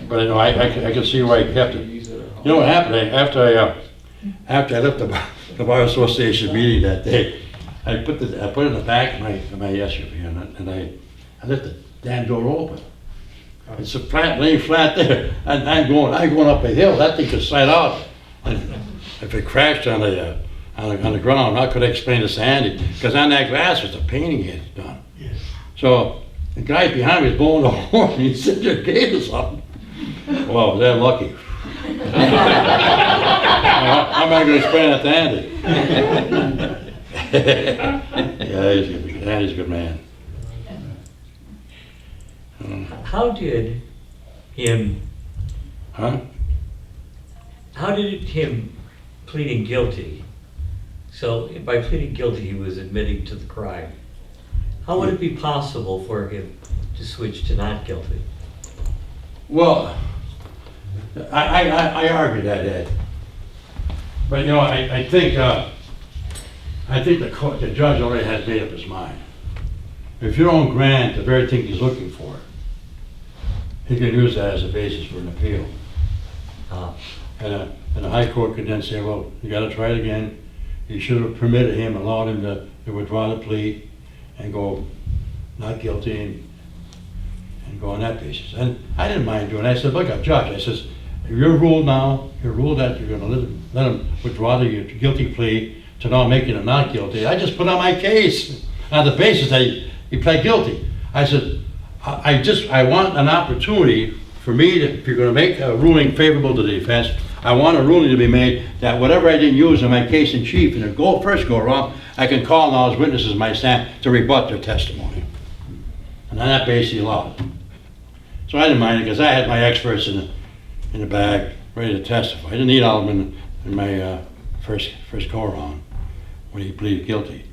But I know, I can see why he kept it. You know what happened? After I left the Bar Association meeting that day, I put it in the back of my SUV and I let the damn door open. It's laying flat there, and I'm going up a hill. That thing could slide out, and if it crashed on the ground, how could I explain this to Andy? Because on that glass was the painting he had done. Yes. So the guy behind me was blowing the horn, and he said, "You gave us something." Well, was that lucky? How am I going to explain that to Andy? Yeah, Andy's a good man. How did him pleading guilty, so by pleading guilty he was admitting to the crime, how would it be possible for him to switch to not guilty? Well, I argue that, Ed. But I think the judge already has made up his mind. If you don't grant the very thing he's looking for, he can use that as a basis for an appeal. And the High Court could then say, well, you got to try it again. You should have permitted him, allowed him to withdraw the plea and go not guilty and go on that basis. And I didn't mind doing it. I said, look, Judge, I says, you're ruled now, you're ruled that you're going to let him withdraw the guilty plea to now making him not guilty. I just put on my case on the basis that he pled guilty. I said, I want an opportunity for me, if you're gonna make a ruling favorable to the defense, I want a ruling to be made that whatever I didn't use in my case in chief, and the first go wrong, I can call now as witnesses my stand to rebut their testimony. And on that basis, he allowed it. So I didn't mind it, because I had my experts in the bag, ready to testify. I didn't need all of them in my first go around when he pleaded guilty.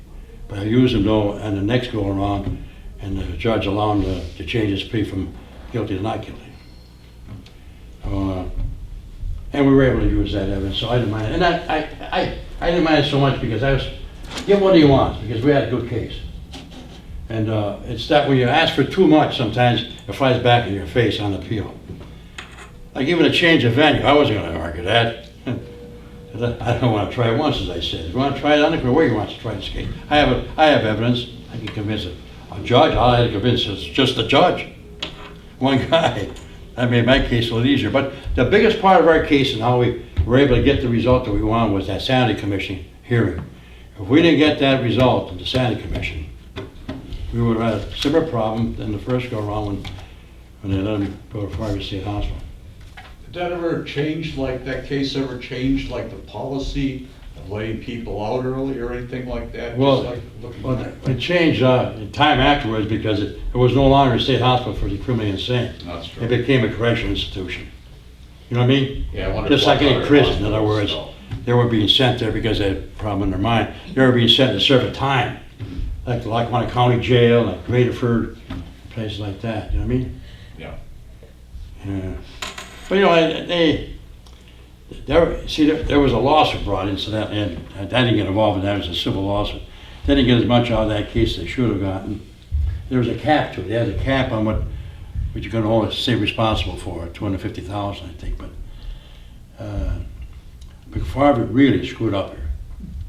But I used them though, and the next go around, and the judge allowed him to change his plea from guilty to not guilty. And we were able to use that evidence, so I didn't mind it. And I didn't mind it so much because I was, give what he wants, because we had a good case. And it's that when you ask for too much, sometimes it flies back in your face on appeal. Like even a change of venue, I wasn't going to argue that. I don't want to try it once, as I said. If you want to try it, I don't care where you want to try this case. I have evidence. I can convince a judge. All I had to convince is just the judge. One guy. That made my case a little easier. But the biggest part of our case and how we were able to get the result that we wanted was that Sanity Commission hearing. If we didn't get that result in the Sanity Commission, we would have had a similar problem than the first go around when they let him go to Fargo State Hospital. Did that ever change, like that case ever changed, like the policy of letting people out early or anything like that? Well, Just like looking well back? it changed in time afterwards because it was no longer a state hospital for the criminally insane. That's true. It became a correctional institution. You know what I mean? Yeah, I wonder Just what like any other prison, in other hospitals, words, so. they were being sent there because they had a problem in their mind. They were being sent to serve a time, like Lackawanna County Jail, like Graterford, places like that. You know what I mean? Yeah. Yeah. But you know, there was a lawsuit brought into that, and I didn't get involved in that. It was a civil lawsuit. They didn't get as much out of that case as they should have gotten. There was a cap to it. They had a cap on what you can always say responsible for, $250,000, I think. But McFarland really screwed up here.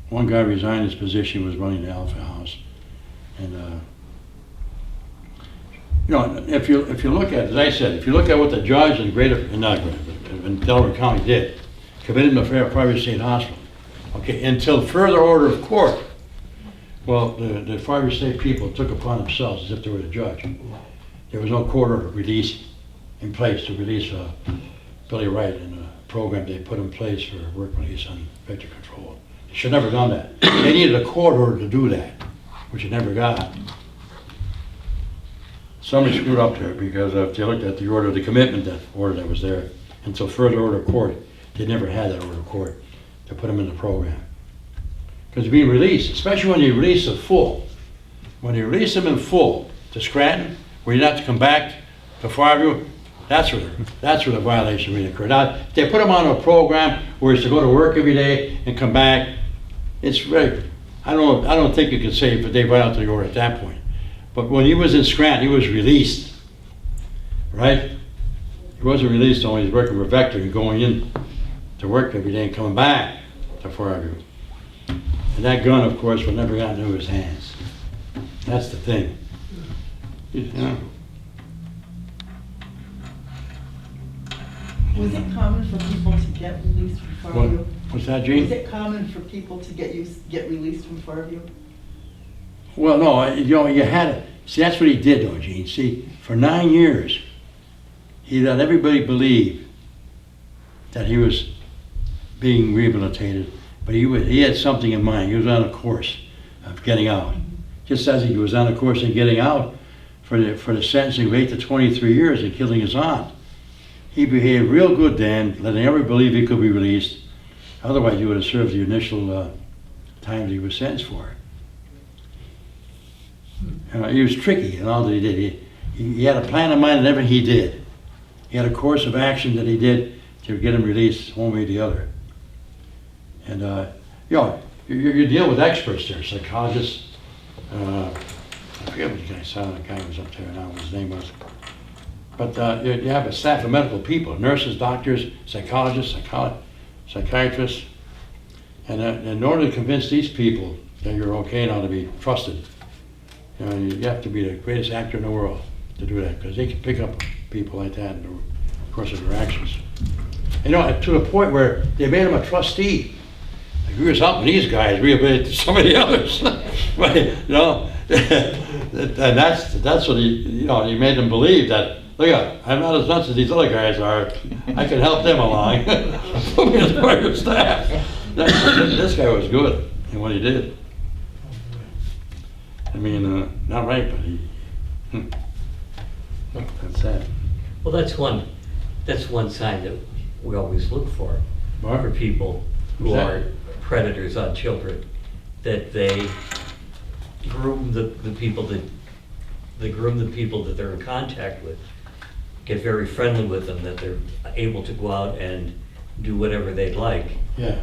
One guy resigned his position, he was running the Alpha House, and you know, if you look at, as I said, if you look at what the judge in Delaware County did, committed him to Fargo State Hospital, okay, until further order of court. Well, the Fargo State people took upon themselves, as if they were the judge. There was no court order release in place to release Billy Wright and a program they put in place for work release on vector control. They should have never done that. They needed a court order to do that, which they never got. Somebody screwed up there because if they looked at the order, the commitment that order that was there, until further order of court, they never had that order of court to put them in the program. Because being released, especially when you release them full, when you release them in full to Scranton, where you don't have to come back to Fargo, that's where the violation really occurred. Now, if they put them on a program where it's to go to work every day and come back, it's very, I don't think you could say that they violated the order at that point. But when he was in Scranton, he was released, right? He wasn't released only, he was working for Vector and going in to work every day and coming back to Fargo. And that gun, of course, would never got into his hands. That's the thing. You know? Was it common for people to get released from Fargo? What's that, Gene? Was it common for people to get released from Fargo? Well, no, you know, you had it. See, that's what he did, though, Gene. See, for 9 years, he let everybody believe that he was being rehabilitated, but he had something in mind. He was on a course of getting out. Just as he was on a course of getting out for the sentencing of 8 to 23 years and killing his aunt. He behaved real good then, letting everybody believe he could be released. Otherwise, he would have served the initial time that he was sentenced for. He was tricky in all that he did. He had a plan in mind in everything he did. He had a course of action that he did to get him released one way or the other. And, you know, you deal with experts there, psychologists. I forget what the guy said, the guy was up there now, what his name was. But you have a staff of medical people, nurses, doctors, psychologists, psychiatrists. And in order to convince these people that you're okay now to be trusted, you know, you have to be the greatest actor in the world to do that, because they can pick up people like that in the course of their actions. You know, to the point where they made him a trustee. Like he was helping these guys rehabilitate some of the others. But, you know, and that's what he, you know, he made them believe that I'm not as nuts as these other guys are. I can help them along. Put me as part of the staff. This guy was good in what he did. I mean, not right, but he, that's sad. Well, that's one sign that we always look for What? people who Who's that? are predators on children, that they groom the people that they're in contact with, get very friendly with them, that they're able to go out and do whatever they'd like, Yeah.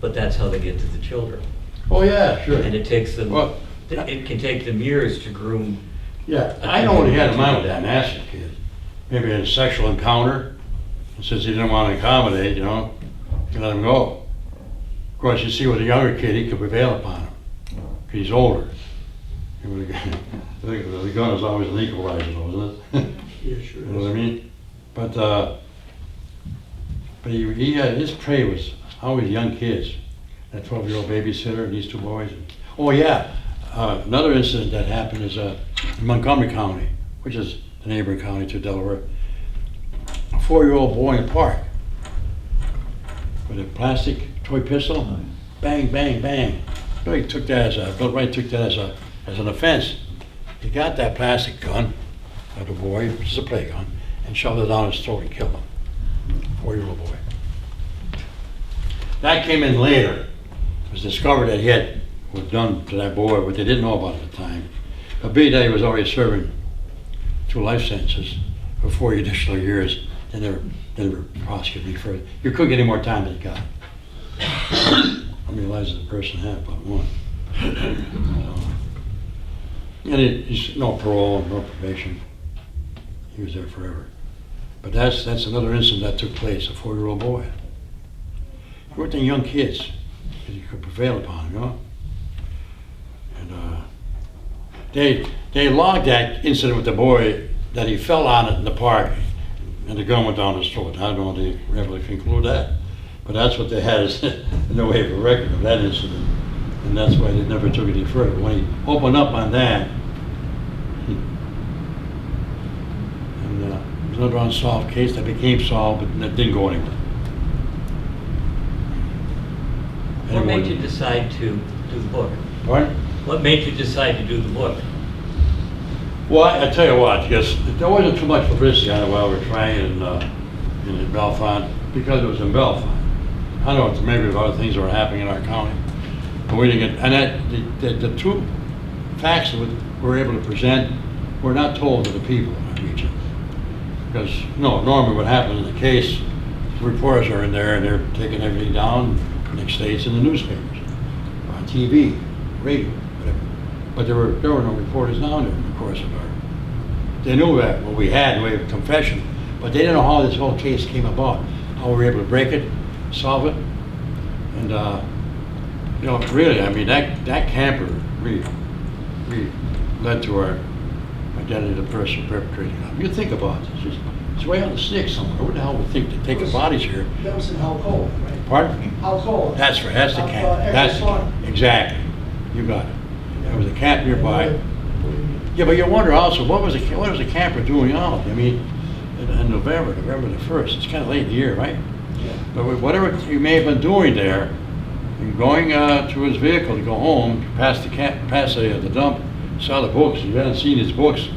but that's how they get to the children. Oh, yeah, sure. And it takes them, Well, it can take them years to groom. yeah, I know what he had in mind with that master kid. Maybe a sexual encounter, and since he didn't want to accommodate, you know, he let him go. Of course, you see with a younger kid, he could prevail upon him, 'cause he's older. The gun is always an equalizer, though, isn't it? Yeah, sure You know what I is. mean? But he had, his prey was always young kids. That 12-year-old babysitter and these two boys. Oh, yeah, another incident that happened is in Montgomery County, which is the neighboring county to Delaware. A 4-year-old boy in the park with a plastic toy pistol, bang, bang, bang. Bill took that Bill Wright took that as an offense. He got that plastic gun of the boy, which is a play gun, and shoved it down his throat and killed him. 4-year-old boy. That came in later. It was discovered that he had was done to that boy what they didn't know about at the time. But being that he was already serving 2 life sentences for 4 additional years, they never prosecuted me further. You couldn't get any more time than he got. How many lives does a person have? But one. And he's no parole, no probation. He was there forever. But that's another incident that took place, a 4-year-old boy. He worked on young kids, because you could prevail upon them, you know? And they logged that incident with the boy, that he fell on it in the park, and the gun went down his throat. I don't know if they were able to conclude that, but that's what they had as in the way of a record of that incident. And that's why they never took it any further. When he opened up on that, and it was another unsolved case that became solved, but that didn't go anywhere. What made you decide to do the book? Pardon? What made you decide to do the book? Well, I tell you what, yes, there wasn't too much publicity on it while we were trying in Bellefonte, because it was in Bellefonte. I know it's maybe other things that were happening in our county, but we didn't get, and that the true facts that we were able to present were not told to the people in our region. Because, normally what happened in the case, reporters are in there and they're taking everything down, next day it's in the newspapers, or on TV, radio, whatever. But there were no reporters down there in the course of our, they knew that what we had in the way of confession, but they didn't know how this whole case came about, how we were able to break it, solve it, and really, I mean, that camper really led to our identity of the person perpetrating it. You think about this, it's way out of the sticks somewhere. Who the hell would think to take the bodies here? That was in Halcoa, right? Pardon? Halcoa. That's right, that's the camp. That's the camp. Exactly. You got it. There was a camp nearby. Yeah, but you wonder also, what was the camper doing out? I mean, in November the 1st, it's kind of late in the year, right? Yeah. But whatever he may have been doing there, and going to his vehicle to go home, past the dump, saw the books, you hadn't seen his books.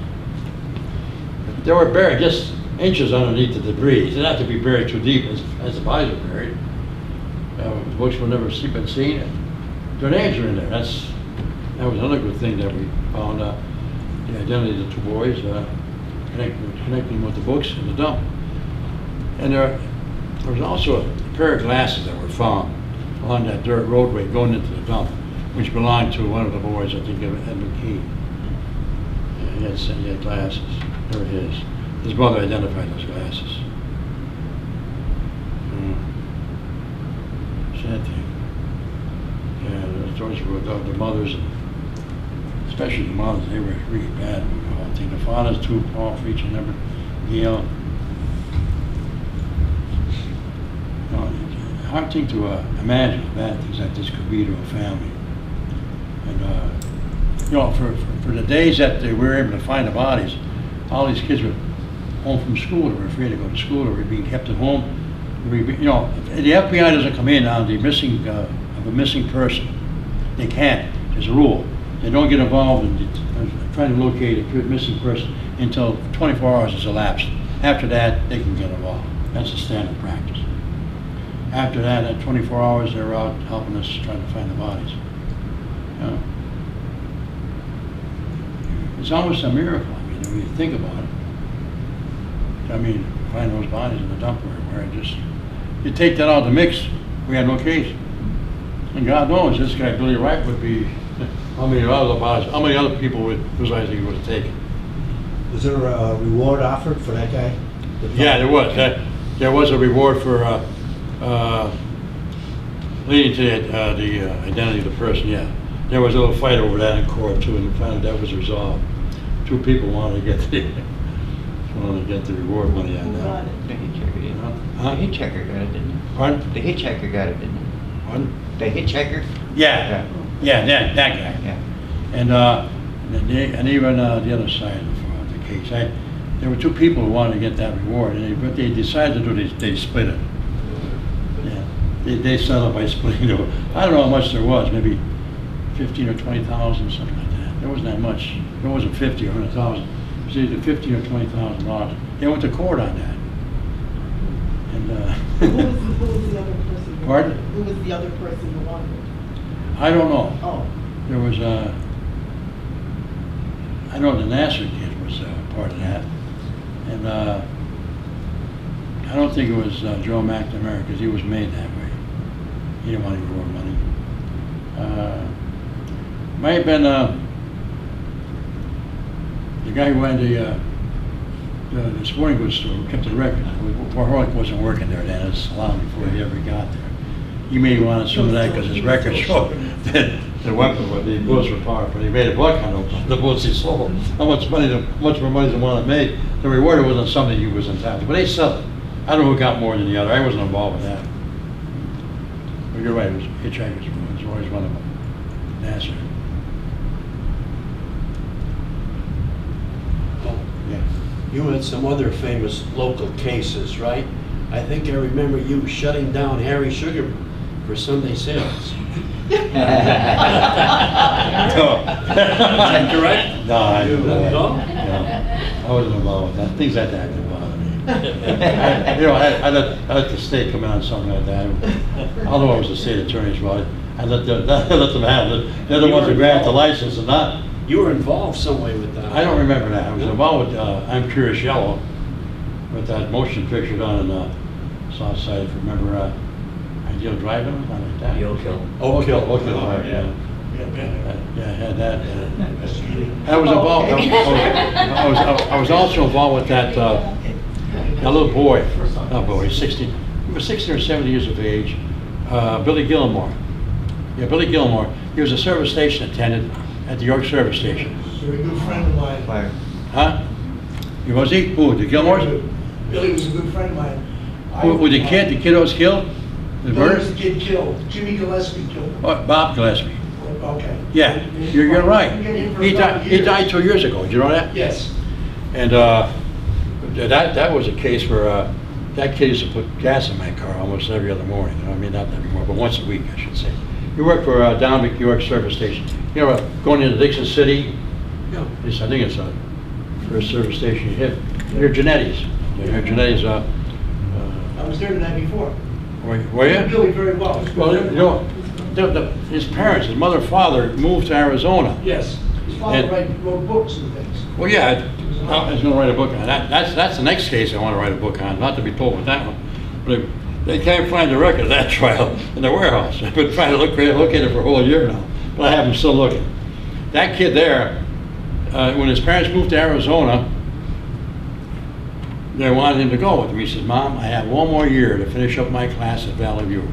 They were buried just inches underneath the debris. They didn't have to be buried too deep as the bodies were buried. The books will never been seen. Their names are in there. That was another good thing that we found out. The identity of the 2 boys, connecting with the books in the dump. And there was also a pair of glasses that were found along that dirt roadway going into the dump, which belonged to one of the boys, I think, Edmund Keene. Yeah, he had glasses. They were his. His brother identified those glasses. Sad thing. Yeah, the stories were about the mothers, and especially the mothers, they were really bad. I think the fathers too, Paul, Freach, and never, Gail. Hard thing to imagine bad things like this could be to a family. And for the days that they were able to find the bodies, all these kids were home from school, they were afraid to go to school, or were being kept at home. You know, the FBI doesn't come in on the missing, of a missing person. They can't, there's a rule. They don't get involved in trying to locate a missing person until 24 hours has elapsed. After that, they can get involved. That's the standard practice. After that, at 24 hours, they're out helping us trying to find the bodies. You know? It's almost a miracle, I mean, when you think about it. I mean, find those bodies in the dump where just, you take that out of the mix, we had no case. And God knows, this guy Billy Wright would be, how many other bodies, how many other people would, whose eyes he would have taken? Was there a reward offered for that guy? Yeah, there was. There was a reward for leading to the identity of the person, yeah. There was a little fight over that in court too, and finally that was resolved. 2 people wanted to get the reward money on that. The hitchhiker, didn't he? Huh? The hitchhiker got it, didn't he? Pardon? The hitchhiker got it, didn't he? Pardon? The hitchhiker? Yeah, that guy. Yeah. And even the other side of the case, there were 2 people who wanted to get that reward, and but they decided to do this, they split it. Yeah, they settled by splitting it. I don't know how much there was, maybe 15 or 20,000, something like that. There wasn't that much. It wasn't 50 or 100,000. It was either 15 or 20,000 $. They went to court on that. And Who was the other person? Pardon? Who was the other person who wanted it? I don't know. Oh. There was I know the Nasser kid was part of that, and I don't think it was Joe McNamara, because he was made that way. He didn't want any more money. Might have been the guy who ran the sporting goods store, who kept the record. Warholic wasn't working there then, it was long before he ever got there. He may have wanted some of that because his record showed that the weapon, the bullets were powerful. He made a buck on the bullets he sold. How much more money than one that made? The reward wasn't something he was entitled to, but they settled. I don't know who got more than the other. I wasn't involved with that. But you're right, it was hitchhikers. It was always one of them. Nasser. Yeah. You had some other famous local cases, right? I think I remember you shutting down Harry Sugarman for Sunday sales. No. Is that correct? No, I didn't know that. No? No, I wasn't involved with that. Things like that didn't bother me. I let the state come out on something like that. Although I was the state attorney as well, I let them have it. They're the ones who grant the license and not. You were involved some way with that. I don't remember that. I was involved with I'm Curious Yellow, with that motion picture down in the south side, if you remember, Ideal Driving, something like that. The Oak Hill. Oak Hill, Oh, yeah. Yeah, I had that. I was Oh, involved, okay. I was also involved with that little boy, he was 16 or 17 years of age, Billy Gilmore. Yeah, Billy Gilmore. He was a service station attendant at the York service station. You're a good friend of mine. Fire. Huh? Was he? Who, the Gilmores? Billy was a good friend of mine. Who, the kid that was killed? The Billy was bird? the kid killed. Jimmy Gillespie killed him. Oh, Bob Gillespie. Okay. Yeah, you're right. He died 2 years ago. Did you know that? Yes. And that was a case where that kid used to put gas in my car almost every other morning. I mean, not every morning, but once a week, I should say. He worked for Downbeck York service station. You know, going into Dixon City, Yeah. I think it's a first service station you hit. Near Genetti's. Near Genetti's, I was there the night before. were I you? knew Billy very well. Well, you know, his parents, his mother, father moved to Arizona. Yes. His father And- wrote books and things. Well, yeah, I was going to write a book on that. That's the next case I want to write a book on, not to be told with that one. But they can't find the record of that trial in the warehouse. I've been trying to locate it for a whole year now, but I have them still looking. That kid there, when his parents moved to Arizona, they wanted him to go with them. He said, "Mom, I have one more year to finish up my class at Valley View.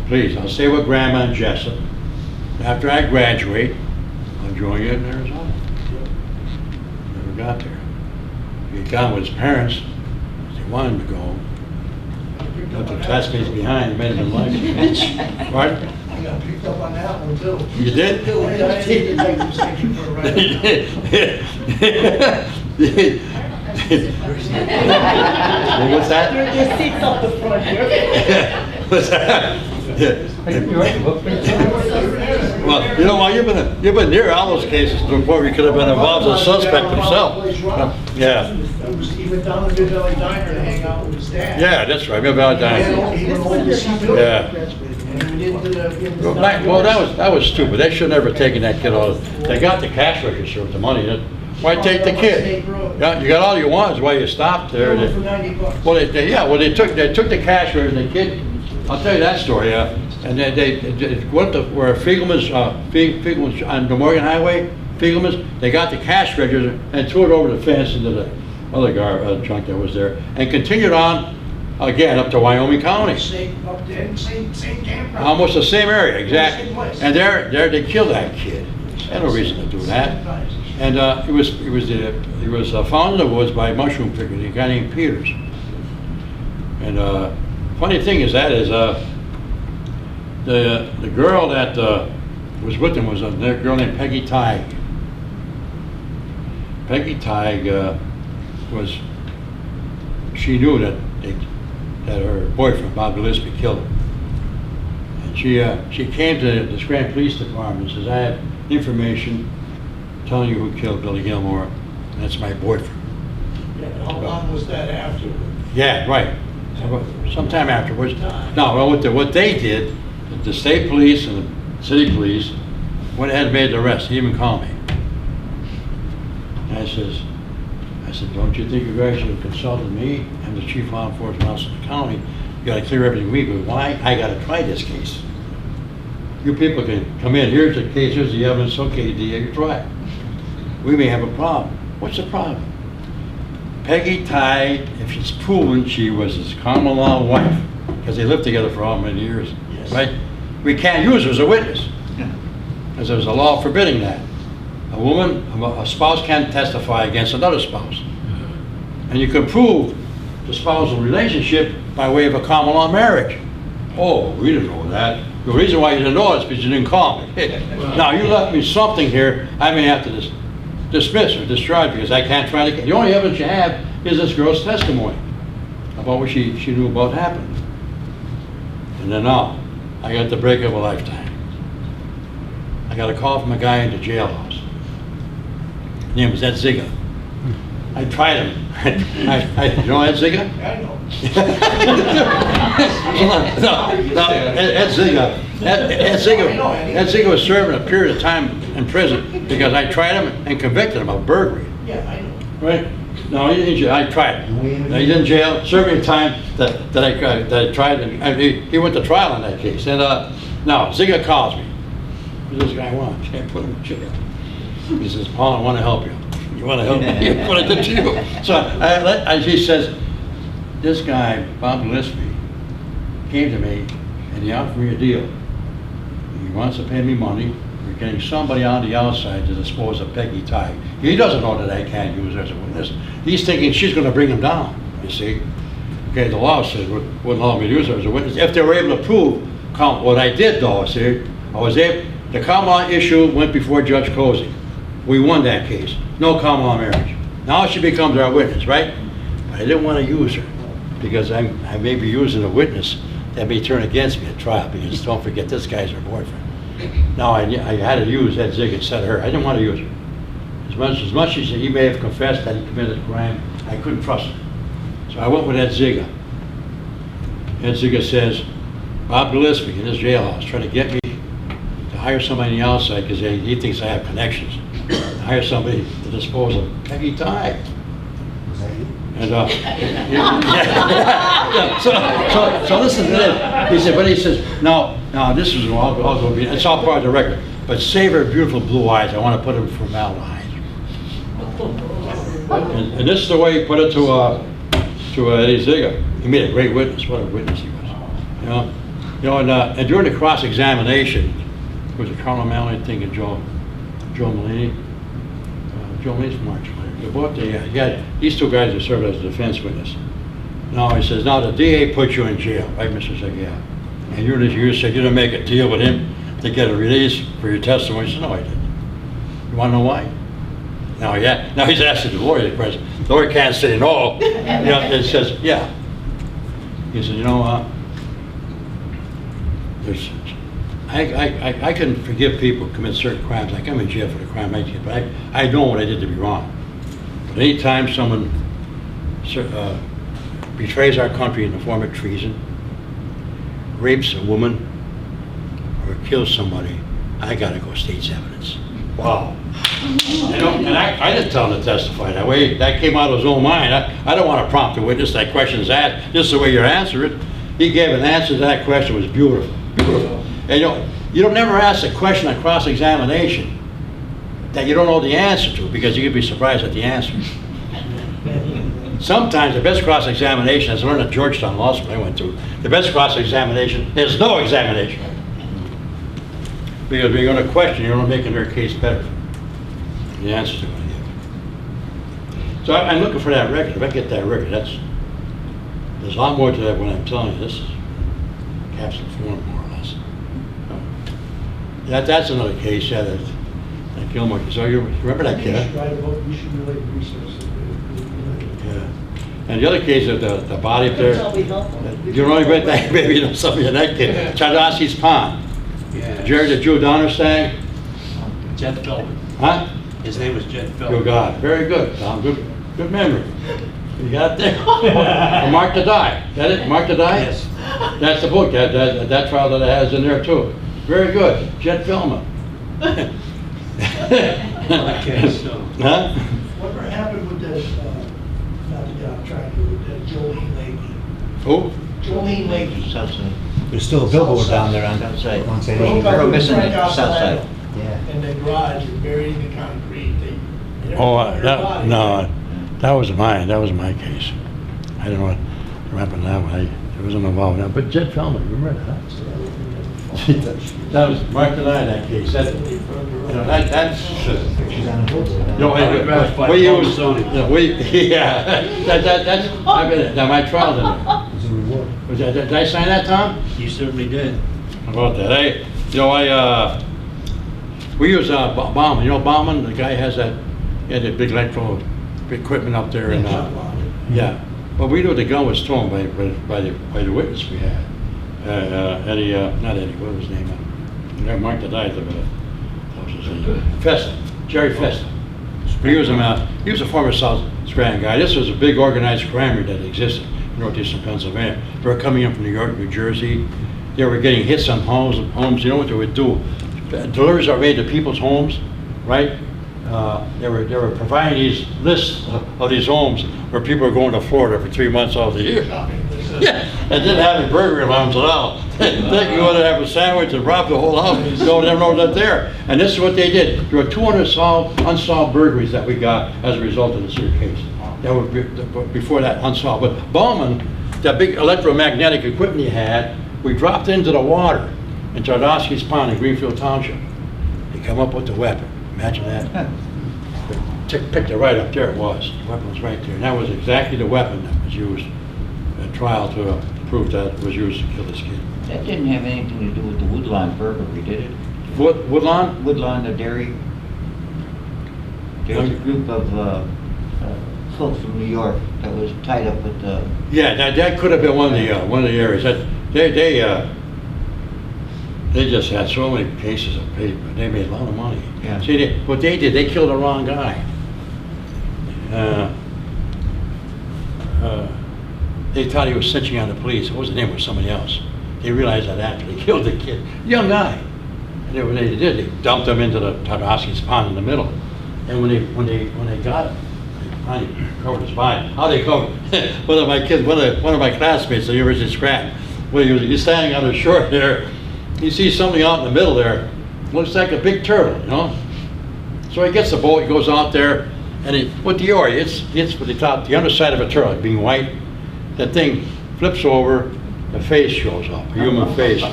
Please, I'll stay with Grandma and Jessup. After I graduate, I'll join you in Arizona." Never got there. He got with his parents. They wanted him to go. Left the classmates behind, made him like it. Pardon? I got picked up on that one too. You did? I didn't take the night he was taking for a ride. What's that? There's seats up the front here. What's that? Well, you know, while you've been near all those cases before, you could have been involved as a suspect himself. Yeah. He went down to Mid Valley Diner to hang out with his dad. Yeah, that's right. Mid Valley Diner. He went over to see Yeah. And we did the. Well, that was stupid. They should never have taken that kid out. They got the cash register with the money. Why take the kid? Yeah, you got all you want. Is why you stopped there. For $90. Well, they took the cash register. And the kid, I'll tell you that story. Yeah, and they went to where Fiegelman's on the Morgan Highway. Fiegelman's. They got the cash register and threw it over the fence into the other junk that was there, and continued on again up to Wyoming County. Same campground. Almost the same area, exactly. Same place. And there they killed that kid. Had no reason to do that. And it was found in the woods by a mushroom picker, a guy named Peters. And funny thing is the girl that was with him was a girl named Peggy Tighe. Peggy Tighe she knew that her boyfriend Bob Gillespie killed her. And she came to the Scranton Police Department and says, I have information telling you who killed Billy Gilmore. And that's my boyfriend. Yeah, but how long was that afterward? Yeah, right. Sometime afterwards. No, well, what they did, the state police and the city police went ahead and made the arrest. He even called me. And I said, don't you think you guys should have consulted me? I'm the chief law enforcement officer of the county. You got to clear everything we do. Why? I got to try this case. You people can come in. Here's the case. Here's the evidence. Okay, DA, you try it. We may have a problem. What's the problem? Peggy Tighe, if it's proven she was his common law wife, because they lived together for how many years, Yes. right? We can't use her as a witness, because there's a law forbidding that. A spouse can't testify against another spouse. And you can prove the spousal relationship by way of a common law marriage. Oh, we didn't know that. The reason why you didn't know is because you didn't call me. Now, you left me something here I may have to dismiss or discharge because I can't try to. The only evidence you have is this girl's testimony about what she knew about happened. And then now, I got the break of a lifetime. I got a call from a guy in the jailhouse. His name was Ed Ziga. I tried him. You know Ed Ziga? I know. No, Ed Ziga was serving a period of time in prison because I tried him and convicted him of burglary. Yeah, I know. Right? No, he didn't. I tried him. He's in jail, serving time that I tried, and he went to trial on that case. And now Ziga calls me. What does this guy want? Can't put him in jail. He says, Paul, I want to help you. You want to help me? What I did to you? So he says, this guy, Bob Gillespie, came to me and he offered me a deal. He wants to pay me money. We're getting somebody on the outside to dispose of Peggy Tighe. He doesn't know that I can't use her as a witness. He's thinking she's going to bring him down, you see. Okay, the law says wouldn't allow me to use her as a witness. If they were able to prove what I did, though, see, the common law issue went before Judge Cozy. We won that case. No common law marriage. Now she becomes our witness, right? But I didn't want to use her because I may be using a witness that may turn against me at trial because don't forget, this guy's her boyfriend. Now I had to use Ed Ziga instead of her. I didn't want to use her. As much as he may have confessed that he committed a crime, I couldn't trust him. So I went with Ed Ziga. Ed Ziga says, Bob Gillespie in his jailhouse trying to get me to hire somebody on the outside because he thinks I have connections. Hire somebody to dispose of Peggy Tighe. And so listen to this. He says, no, this is all going to be. It's all part of the record. But save her beautiful blue eyes. I want to put them in formaldehyde. And this is the way he put it to Eddie Ziga. He made a great witness. What a witness he was. And during the cross-examination, it was a Colonel Mallory thing and Joe Mulaney. Joe Mulaney's from March. These two guys have served as a defense witness. Now he says, now the DA put you in jail, right, Mr. Ziga? And you said you didn't make a deal with him to get a release for your testimony. He said, no, I didn't. You want to know why? Now he's asking the lawyer the question. The lawyer can't say no. It says, yeah. He said, there's, I can forgive people who commit certain crimes. Like I'm in jail for the crime I did, but I know what I did to be wrong. But anytime someone betrays our country in the form of treason, rapes a woman, or kills somebody, I gotta go state's evidence. Wow. And I didn't tell him to testify that way. That came out of his own mind. I don't want to prompt the witness. That question is asked. This is the way you answer it. He gave an answer to that question. It was beautiful. Beautiful. And you don't never ask a question on cross-examination that you don't know the answer to, because you could be surprised at the answer. Sometimes the best cross-examination, as I learned at Georgetown Law School I went to, the best cross-examination is no examination. Because when you're going to question, you're only making their case better. The answers they're going to give. So I'm looking for that record. If I get that record, there's a lot more to that when I'm telling you. This is capsule form, more or less. That's another case, yeah, that Gilmore. So you remember that kid? You should really research it. Yeah. And the other case of the body up there, you know about that, maybe you know something of that kid. Chardowski's Pond. Yeah. Jerry the Jew Donnerstag? Jet Feldman. Huh? His name was Jet Oh Feldman. God, very good, Tom. Good memory. You got it there. Mark to Die. That it? Mark to Die? Yes. That's the book. That trial that it has in there too. Very good. Jet Feldman. Okay, so. Huh? Whatever happened with that, not to get off track, with that Jolene lady? Who? Jolene lady. Southside. There's still a billboard down there on Southside. on St. Broke Amy. up Girl with missing Frank the south outside side. Yeah. in the garage and buried in the concrete. They never Oh, found her body. that was mine. That was my case. I don't know what happened now. I wasn't involved in that. But Jet Feldman, remember that? That was Mark to Die, that case. That's. She's on the books. Autographed by We use, Mazzoni. yeah, that's, I mean, now my trial's in there. It's a reward. Did I sign that, Tom? You certainly did. How about that? We use Bauman. You know Bauman, the guy has that, he had that big electro equipment up there, and yeah. But we knew the gun was stolen by the witness we had. Eddie, not Eddie, what was his name? Mark the Diet, what was his name? Festa, Jerry Festa. He was a former South Scranton guy. This was a big organized crime ring that existed in northeastern Pennsylvania. They were coming in from New York, New Jersey. They were getting hits on homes. You know what they would do? Deliveries are made to people's homes, right? They were providing these lists of these homes where people were going to Florida for 3 months out of the year. Yeah, and didn't have any burger alarms at all. They you want to have a sandwich and rob the whole house. You don't ever know that there. And this is what they did. There were 200 unsolved burglaries that we got as a result of this here case. That were before that unsolved. But Bauman, that big electromagnetic equipment he had, we dropped into the water in Chardowski's Pond in Greenfield Township. They come up with the weapon. Imagine that. Picked it right up there. It was. The weapon was right there. And that was exactly the weapon that was used at trial to prove that it was used to kill this kid. That didn't have anything to do with the Woodlawn burglary, did it? Woodlawn? Woodlawn, the dairy. There was a group of folks from New York that was tied up with the. Yeah, that could have been one of the areas. That they just had so many cases of paper. They made a lot of money. Yeah. See, what they did, they killed the wrong guy. They thought he was snitching on the police. It wasn't him, it was somebody else. They realized that after they killed the kid, young guy. And what they did, they dumped him into the Chardowski's Pond in the middle. And when they got him, they finally covered his body. How they covered? One of my classmates at the University of Scranton. Well, he's standing on the shore there. He sees something out in the middle there. Looks like a big turtle, you know. So he gets the boat, he goes out there, and with the oar, it's with the underside of a turtle being white. That thing flips over, the face shows up, a human face. He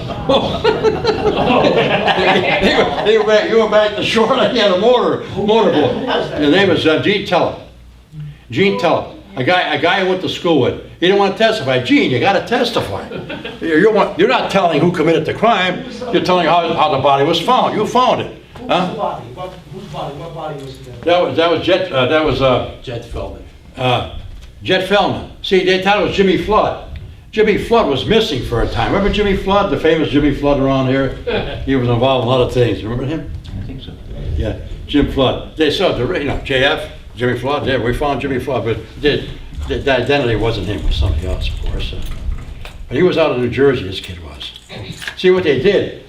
went back to shore like he had a motorboat. The name is Gene Teller. Gene Teller, a guy I went to school with. He didn't want to testify. Gene, you got to testify. You're not telling who committed the crime. You're telling how the body was found. You found it. Whose body? Whose body? What body was it? That was Jet Feldman. Jet Feldman. See, they thought it was Jimmy Flood. Jimmy Flood was missing for a time. Remember Jimmy Flood, the famous Jimmy Flood around here? He was involved in a lot of things. Remember him? I think so. Yeah, Jim Flood. They saw the, JF, Jimmy Flood. Yeah, we found Jimmy Flood, but the identity wasn't him. It was somebody else, of course. But he was out of New Jersey. This kid was. See what they did?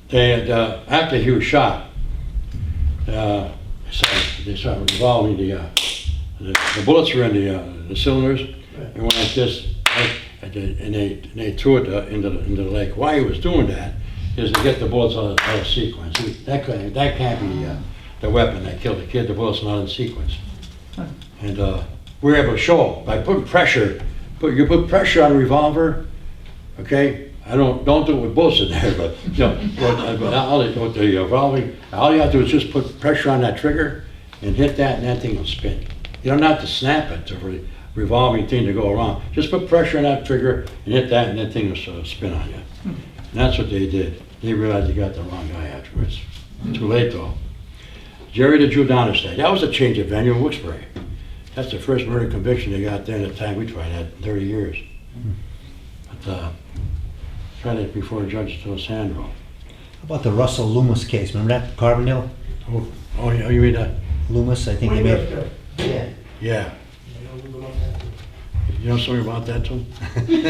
They had, after he was shot, they started revolving the bullets were in the cylinders. It went like this, right? And they threw it into the lake. Why he was doing that is to get the bullets out of sequence. That can't be the weapon that killed the kid. The bullets are not in sequence. And we were able to show by putting pressure. You put pressure on a revolver, okay? Don't do it with bullets in there, but with the revolving, all you have to do is just put pressure on that trigger and hit that, and that thing will spin. You don't have to snap it for the revolving thing to go around. Just put pressure on that trigger and hit that, and that thing will spin on you. And that's what they did. They realized they got the wrong guy afterwards. Too late though. Jerry the Jew Donnerstein. That was a change of venue in Wilkes-Barre. That's the first murder conviction they got there in the time we tried that, 30 years. But tried it before Judge Sandro. How about the Russell Loomis case? Remember that, Carbondale? Oh, yeah, you mean that? Loomis, I think they made. Yeah. Yeah. You know something about that too? You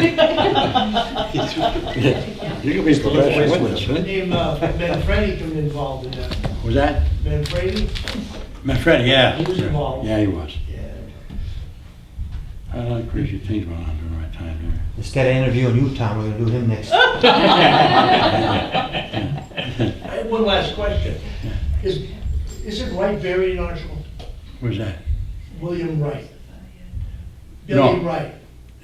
can be a professional witness, The huh? name Manfredi been involved in that. Was that? Manfredi? Manfredi, yeah. He was involved. Yeah, he was. Yeah. A lot of crazy things went on during the right time there. Instead of interviewing you, Tom, we're gonna do him next. I have one last question. Isn't Wright buried in Archibald? Who's that? William Wright. No. Billy Wright.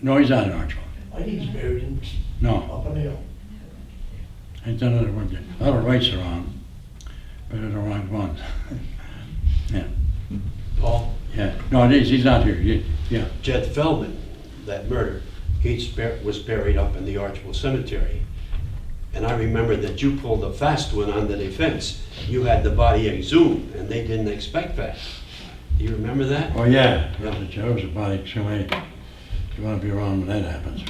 No, he's not in Archibald. I think he's buried in No. up on the hill. Ain't done another one. A lot of rights are on, but they're the wrong ones. Yeah. Paul? Yeah. No, he's not here. Yeah. Jet Feldman, that murder, he was buried up in the Archibald Cemetery. And I remember that you pulled a fast one on the defense. You had the body exhumed, and they didn't expect that. Do you remember that? Oh, yeah. That was a body. So you want to be around when that happens.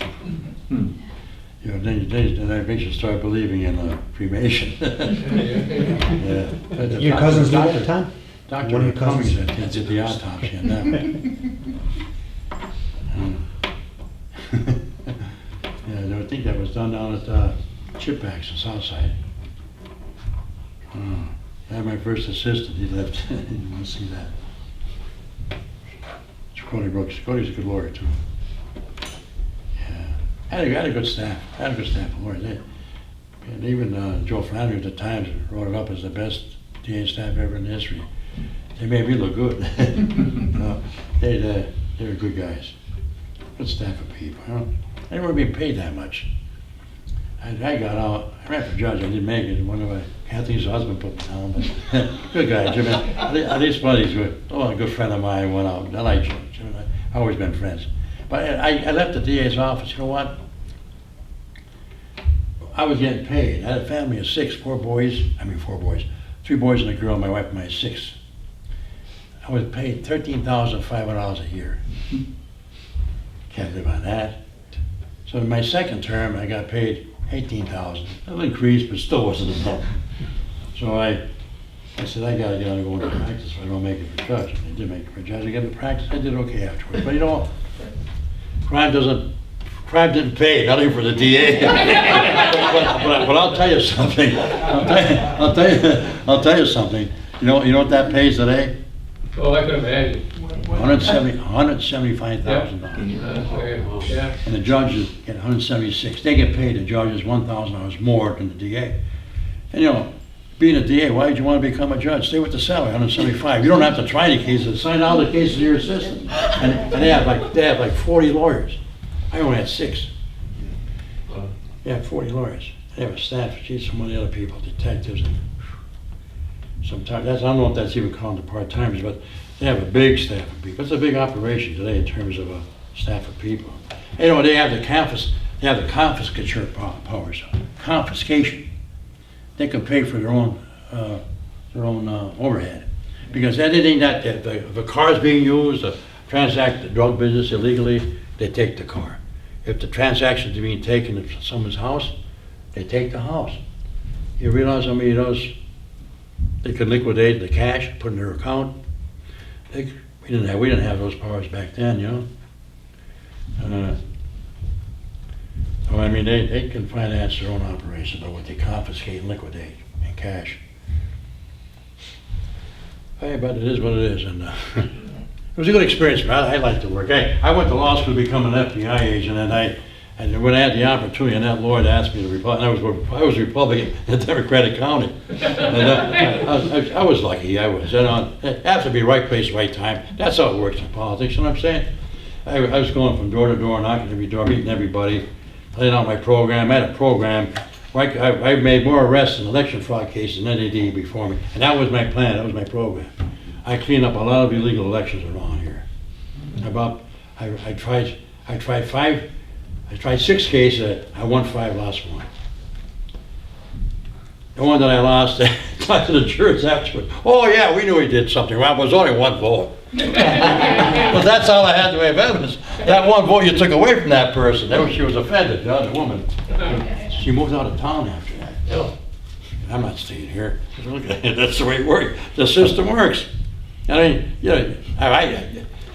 You know, then that makes you start believing in cremation. Yeah. Your cousins do that, Tom? Dr. One of your Cummings cousins? did the autopsy on that. Yeah, I think that was done down at Chipbacks in Southside. I had my first assistant, he left. He didn't want to see that. Cody Brooks. Cody's a good lawyer too. Yeah. I had a good staff. I had a good staff of lawyers. And even Joe Flannery at the Times wrote it up as the best DA staff ever in history. They made me look good. They were good guys. Good staff of people. You know? They weren't being paid that much. I got out. I ran for judge. I didn't make it. One of Kathy's husband put me down. But good guy, Jim. At least buddies were. Oh, a good friend of mine went out. I like Jim. Jim and I've always been friends. But I left the DA's office. You know what? I was getting paid. I had a family of 4 boys. 3 boys and a girl. My wife and my 6. I was paid $13,500 a year. Can't live on that. So in my second term, I got paid $18,000. A little increase, but still wasn't enough. So I said, I gotta get out and go into practice so I don't make it for judge. And I did make it for judge. I got into practice, I did okay afterwards. But you know, crime didn't pay, not even for the DA. but I'll tell you something. I'll tell you something. You know what that pays today? Oh, I can imagine. $175,000. Yeah. And the judges get $176,000. They get paid, the judges, $1,000 more than the DA. And you know, being a DA, why did you want to become a judge? Stay with the salary, $175,000. You don't have to try the cases. Sign all the cases to your assistant. And they have like 40 lawyers. I only had 6. Yeah, 40 lawyers. They have a staff, geez, some of the other people, detectives, and sometimes I don't know if that's even called the part-timers, but they have a big staff of people. It's a big operation today in terms of a staff of people. You know, they have the confiscature powers. Confiscation. they can pay for their own overhead. Because anything that, if a car is being used to transact the drug business illegally, they take the car. If the transaction is being taken to someone's house, they take the house. You realize how many of those they could liquidate the cash, put in their account? We didn't have those powers back then, you know. So I mean, they can finance their own operations by what they confiscate and liquidate in cash. Hey, but it is what it is, and it was a good experience. I liked the work. I went to law school to become an FBI agent, and when I had the opportunity, and that lawyer asked me to Republican, I was Republican in Democratic County. And I was lucky. I was. It has to be right place, right time. That's how it works in politics. You know what I'm saying? I was going from door to door, knocking every door, meeting everybody, laying out my program. I had a program. I made more arrests in election fraud cases than any DA before me, and that was my plan. That was my program. I cleaned up a lot of illegal elections around here. I tried 6 cases. I won 5, lost 1. The one that I lost, I talked to the jurors afterwards. Oh yeah, we knew he did something wrong. It was only 1 vote. Well, that's all I had to have evidence. That 1 vote you took away from that person. She was offended, the other woman. She moved out of town after that. Oh, I'm not staying here. That's the way it works. The system works. I mean, you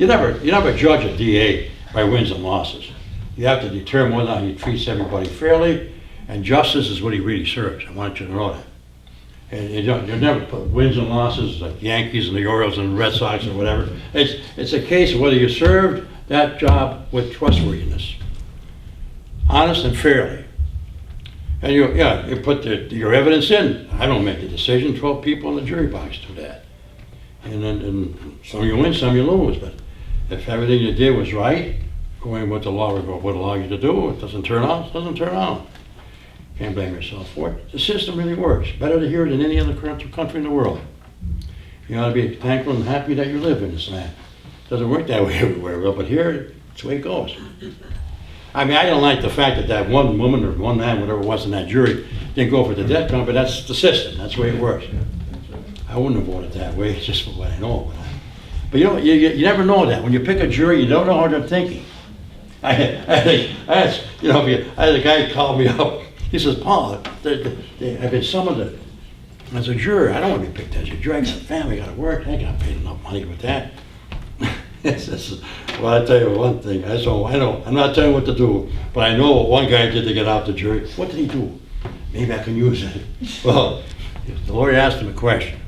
never judge a DA by wins and losses. You have to determine whether or not he treats everybody fairly, and justice is what he really serves. I want you to know that. And you never put wins and losses like Yankees and the Orioles and the Red Sox or whatever. It's a case of whether you served that job with trustworthiness, honest and fairly. And you put your evidence in. I don't make the decision. 12 people in the jury box do that. And some you win, some you lose. But if everything you did was right, going with the law would allow you to do, it doesn't turn out, it doesn't turn out. Can't blame yourself for it. The system really works. Better to hear it than any other country in the world. You ought to be thankful and happy that you live in this land. It doesn't work that way everywhere, but here, it's the way it goes. I mean, I don't like the fact that one woman or one man, whatever it was in that jury, didn't go for the death penalty, but that's the system. That's the way it works. I wouldn't have voted that way, just for what I know. But you never know that. When you pick a jury, you don't know how they're thinking. I had a guy called me up. He says, Paul, I've been summoned as a juror. I don't want to be picked as a juror. I got a family, I got to work. I ain't got paid enough money with that. Well, I tell you one thing. I know. I'm not telling you what to do, but I know what one guy did to get out the jury. What did he do? Maybe I can use it. Well, the lawyer asked him a question.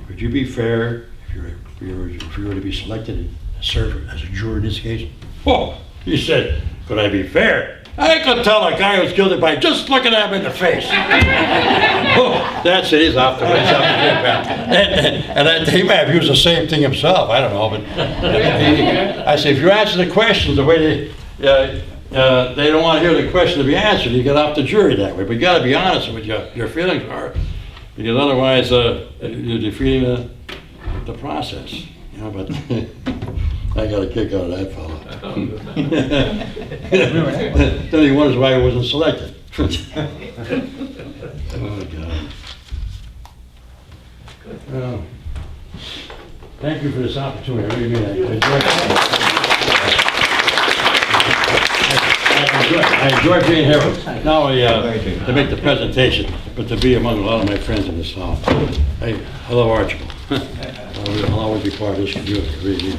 Would you be fair if you were to be selected to serve as a juror in this case? Oh, he said, could I be fair? I could tell a guy who's guilty by just looking at him in the face. Oh, that's it, he's off the race. And he may have used the same thing himself, I don't know. But I say, if you answer the questions the way they don't want to hear the question to be answered, you get off the jury that way. But you got to be honest with what your feelings are, because otherwise you're defeating the process. You know, but I got a kick out of that fellow. Then he wonders why he wasn't selected. Oh, God. Well, thank you for this opportunity. I really mean it. I enjoy being here, not only to make the presentation, but to be among a lot of my friends in this hall. I love Archibald. I'll always be part of this community. Really.